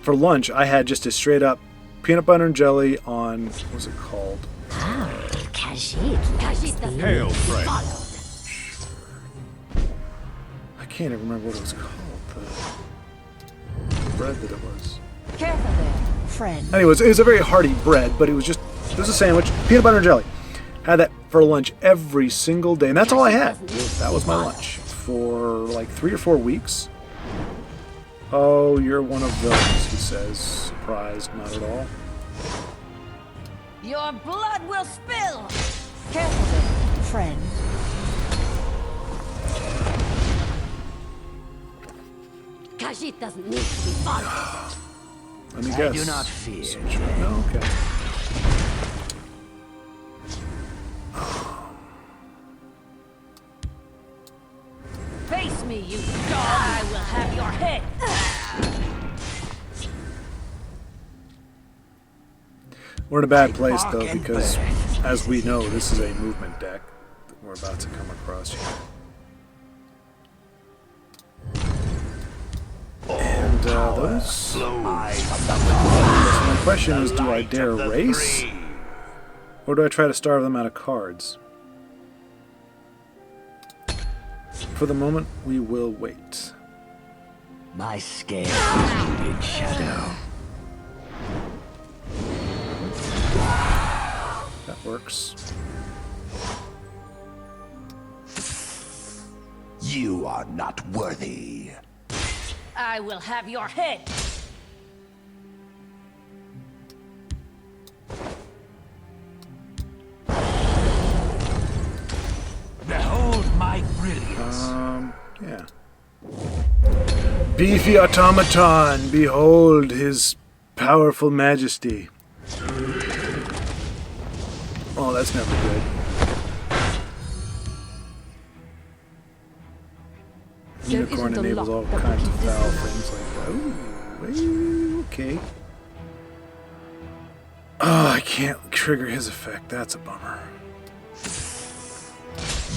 Speaker 1: for lunch, I had just a straight up peanut butter and jelly on, what was it called?
Speaker 6: Hail, friend.
Speaker 1: I can't even remember what it was called. The bread that it was.
Speaker 5: Careful there, friend.
Speaker 1: Anyways, it was a very hearty bread, but it was a sandwich, peanut butter and jelly. Had that for lunch every single day, and that's all I had. That was my lunch for like 3 or 4 weeks. Oh, you're one of those, he says. Surprised, not at all.
Speaker 3: Your blood will spill!
Speaker 5: Careful there, friend.
Speaker 8: Khajiit doesn't need to be followed.
Speaker 1: Let me guess.
Speaker 4: I do not fear.
Speaker 1: No, okay.
Speaker 3: Face me, you dog! I will have your head!
Speaker 1: We're in a bad place, though, because, as we know, this is a movement deck that we're about to come across here. And those... So my question is, do I dare race? Or do I try to starve them out of cards? For the moment, we will wait.
Speaker 9: My scale is rooted in shadow.
Speaker 1: That works.
Speaker 2: You are not worthy.
Speaker 3: I will have your head!
Speaker 4: Behold my brilliance.
Speaker 1: Yeah. Beefy automaton, behold his powerful majesty. Oh, that's never good. Unicorn enables all kinds of foul things like that. Ooh, okay. Oh, I can't trigger his effect. That's a bummer.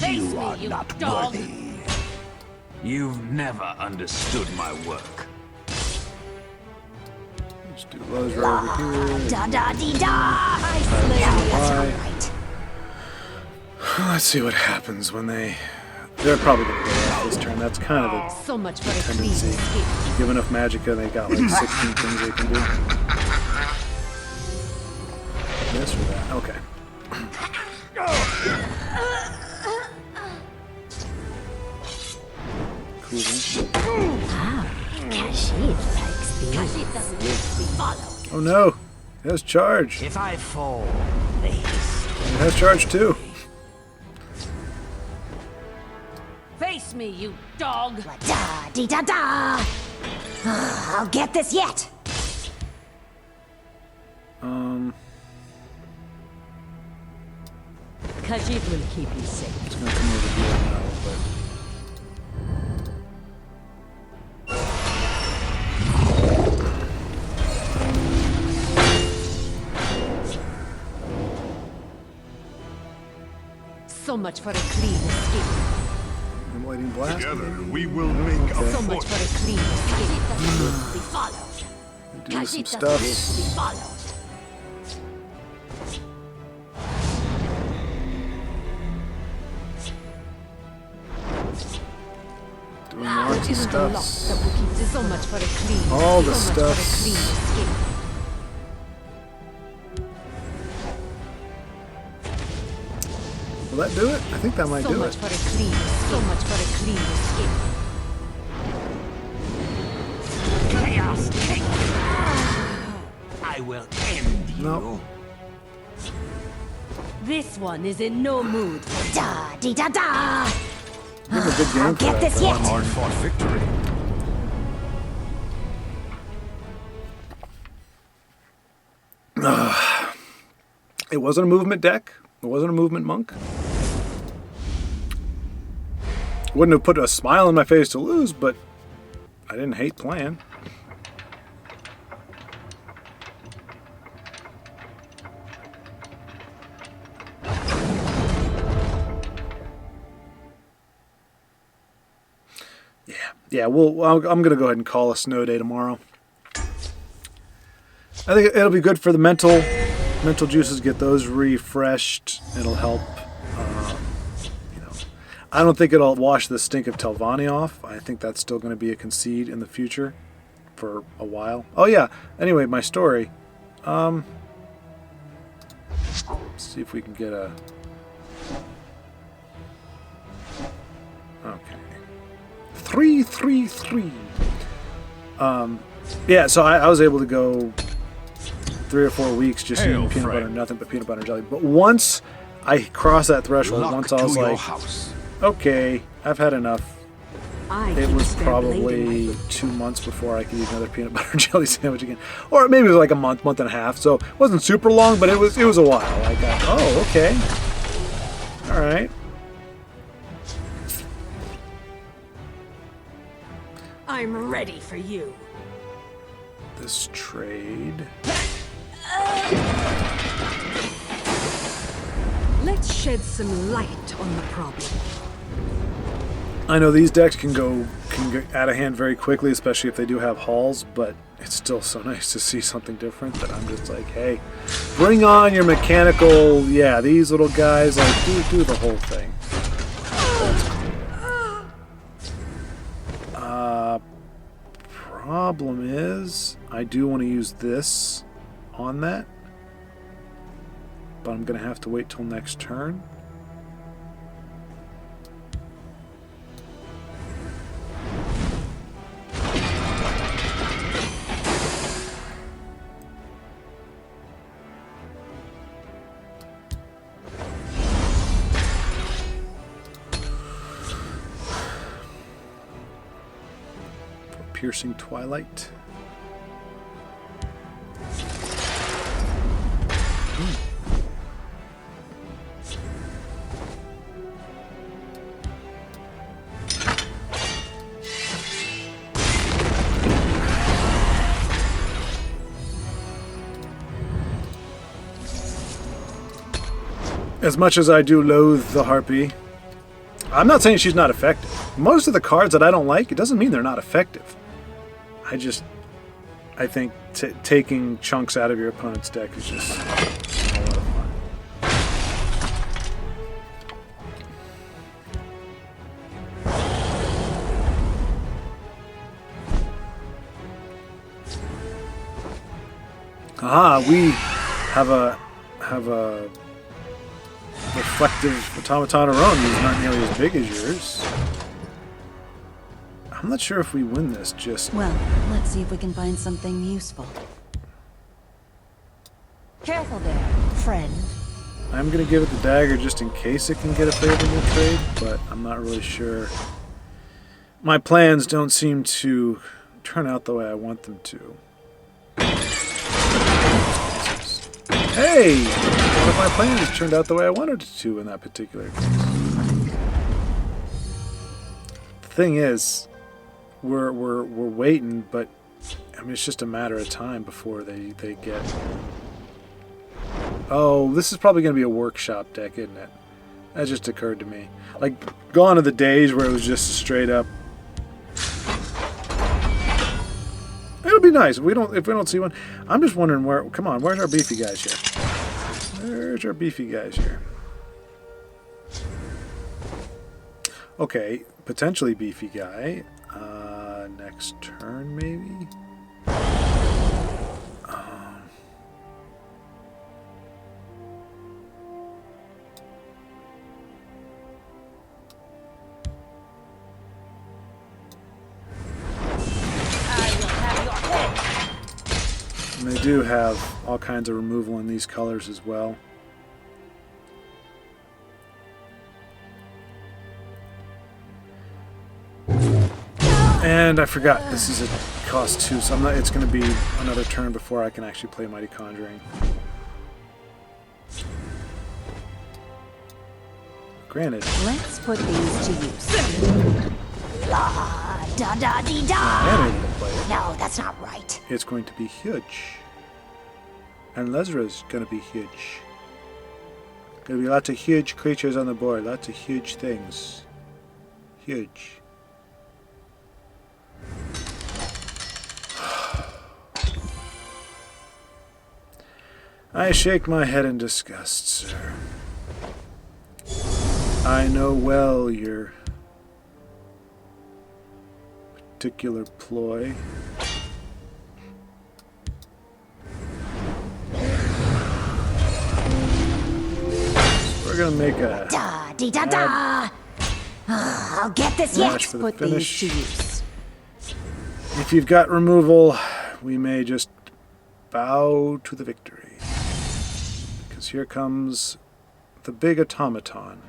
Speaker 2: You are not worthy.
Speaker 4: You've never understood my work.
Speaker 1: Let's do Buzz right over here.
Speaker 5: Da da dee da! I slay me as your right.
Speaker 1: Let's see what happens when they're probably going to go off this turn. That's kind of the
Speaker 3: So much for a clean
Speaker 1: tendency.
Speaker 3: escape.
Speaker 1: Give enough magicka, they got like 16 things they can do. This or that. Okay. Cool.
Speaker 5: Khajiit doesn't need to be followed.
Speaker 1: Oh no! It has charge.
Speaker 9: If I fall, the history.
Speaker 1: It has charge too.
Speaker 3: Face me, you dog.
Speaker 5: Da dee da da. I'll get this yet.
Speaker 8: Khajiit will keep you safe.
Speaker 1: It's gonna come over here now, but
Speaker 3: So much for a clean escape.
Speaker 1: I'm lighting blast.
Speaker 6: Together, we will make a
Speaker 3: So much for a clean escape.
Speaker 5: Khajiit doesn't need to be followed.
Speaker 1: Do some
Speaker 5: Khajiit
Speaker 1: stuff.
Speaker 5: doesn't need to be followed.
Speaker 1: Doing lots of stuff.
Speaker 3: So much for a clean.
Speaker 1: All the
Speaker 3: so much for a
Speaker 1: stuffs.
Speaker 3: clean escape.
Speaker 1: Will that do it? I think that might
Speaker 3: So
Speaker 1: do
Speaker 3: much
Speaker 1: it.
Speaker 3: for a clean. So much for a clean escape.
Speaker 4: Chaos take you. I will end you.
Speaker 1: No.
Speaker 3: This one is in no mood.
Speaker 5: Da dee da da.
Speaker 1: Give him a good game
Speaker 5: I'll
Speaker 1: for
Speaker 5: get
Speaker 1: that,
Speaker 5: this
Speaker 1: though.
Speaker 5: yet.
Speaker 6: hard-fought victory.
Speaker 1: It wasn't a movement deck. It wasn't a movement monk. Wouldn't have put a smile on my face to lose, but I didn't hate playing. Yeah. Well, I'm gonna go ahead and call a snow day tomorrow. I think it'll be good for the mental juices. Get those refreshed. It'll help. I don't think it'll wash the stink of Telvanni off. I think that's still going to be a concede in the future for a while. Oh yeah. Anyway, my story. Let's see if we can get a. Okay. 333. Yeah. So I was able to go 3 or 4 weeks just
Speaker 6: Hail,
Speaker 1: eating peanut butter,
Speaker 6: friend.
Speaker 1: nothing but peanut butter and jelly. But once I crossed that threshold,
Speaker 6: Luck
Speaker 1: once I was
Speaker 6: to your
Speaker 1: like,
Speaker 6: house.
Speaker 1: okay, I've had enough.
Speaker 8: I
Speaker 1: It
Speaker 8: keep
Speaker 1: was
Speaker 8: spare blade in my
Speaker 1: probably
Speaker 8: boot.
Speaker 1: 2 months before I could eat another peanut butter and jelly sandwich again, or maybe it was like a month and a half. So it wasn't super long, but it was a while. I got okay, all right.
Speaker 8: I'm ready for you.
Speaker 1: This trade.
Speaker 8: Let's shed some light on the problem.
Speaker 1: I know these decks can get out of hand very quickly, especially if they do have hauls, but it's still so nice to see something different that I'm just like, hey, bring on your mechanical, yeah, these little guys, like, do the whole thing. That's cool. Problem is, I do want to use this on that, but I'm going to have to wait till next turn. Piercing Twilight. As much as I do loathe the Harpy, I'm not saying she's not effective. Most of the cards that I don't like, it doesn't mean they're not effective. I think taking chunks out of your opponent's deck is just a lot of fun. Aha, we have a reflective automaton of our own who's not nearly as big as yours. I'm not sure if we win this just...
Speaker 5: Well, let's see if we can find something useful. Careful there, friend.
Speaker 1: I'm going to give it the dagger just in case it can get a favorable trade, but I'm not really sure. My plans don't seem to turn out the way I want them to. Hey! One of my plans turned out the way I wanted it to in that particular case. The thing is, we're waiting, but I mean it's just a matter of time before they get. Oh, this is probably going to be a workshop deck, isn't it? That just occurred to me. Like, gone are the days where it was just straight up. It'll be nice if we don't see one. I'm just wondering where. Come on, where's our beefy guys here? Where's our beefy guys here? Okay, potentially beefy guy. Next turn, maybe? And they do have all kinds of removal in these colors as well. And I forgot, this is a cost 2, so it's going to be another turn before I can actually play Mighty Conjuring. Granted.
Speaker 5: Let's put these to use.
Speaker 3: La da da dee da.
Speaker 1: I am able to play it.
Speaker 3: No, that's not right.
Speaker 1: It's going to be huge. And Lezra's going to be huge. Going to be lots of huge creatures on the board. Lots of huge things. Huge. I shake my head in disgust, sir. I know well your particular ploy. We're gonna make a
Speaker 3: Da dee da da. I'll get this
Speaker 1: match
Speaker 3: yet.
Speaker 1: for the
Speaker 5: Put
Speaker 1: finish.
Speaker 5: these to use.
Speaker 1: If you've got removal, we may just bow to the victory. Because here comes the big automaton.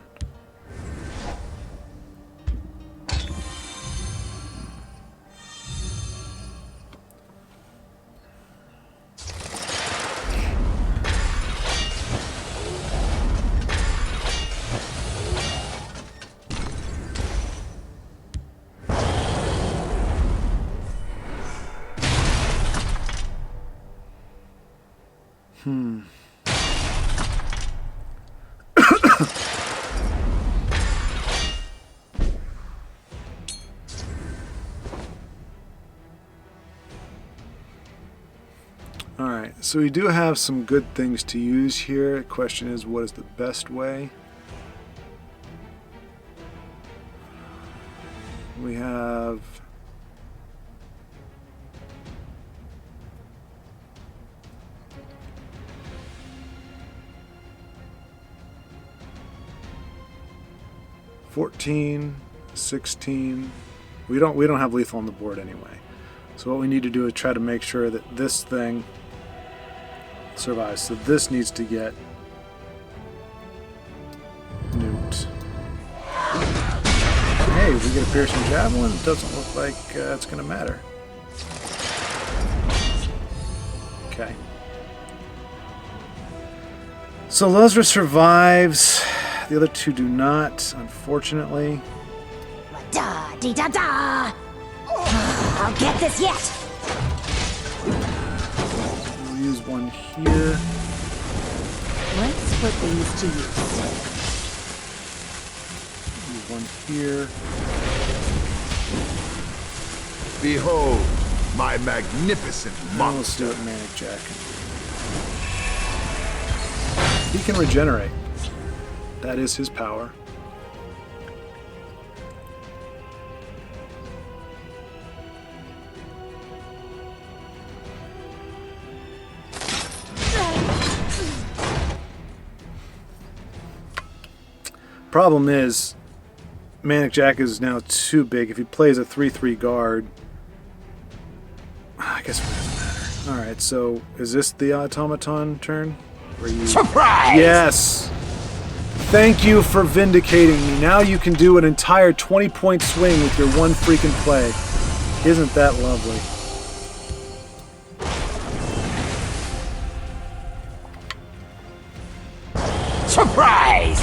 Speaker 1: Alright, so we do have some good things to use here. The question is, what is the best way? We have... $14, $16. We don't have lethal on the board anyway. So what we need to do is try to make sure that this thing survives. So this needs to get nuked. Hey, if we get a piercing javelin, it doesn't look like it's going to matter. Okay. So Lezra survives. The other two do not, unfortunately.
Speaker 3: Da dee da da. I'll get this yet.
Speaker 1: We'll use one here.
Speaker 5: Let's put these to use.
Speaker 1: Use one here.
Speaker 6: Behold, my magnificent
Speaker 1: Now let's see
Speaker 6: monster.
Speaker 1: what Manic Jack can do. He can regenerate. That is his power. Problem is, Manic Jack is now too big. If he plays a 3/3 guard, I guess it doesn't matter. Alright, so is this the automaton turn? Where you...
Speaker 4: Surprise!
Speaker 1: Yes! Thank you for vindicating me. Now you can do an entire 20-point swing with your one freaking play. Isn't that lovely?
Speaker 4: Surprise!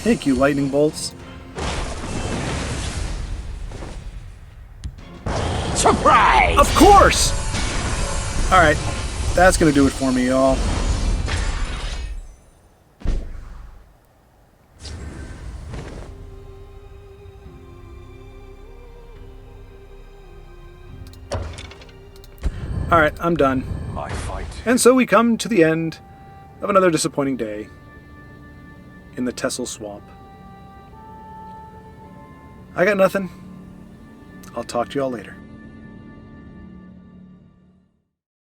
Speaker 1: Thank you, lightning bolts.
Speaker 4: Surprise!
Speaker 1: Of course! Alright, that's gonna do it for me, y'all. Alright, I'm done.
Speaker 6: My fight.
Speaker 1: And so we come to the end of another disappointing day in the Tessel Swamp. I got nothing. I'll talk to y'all later.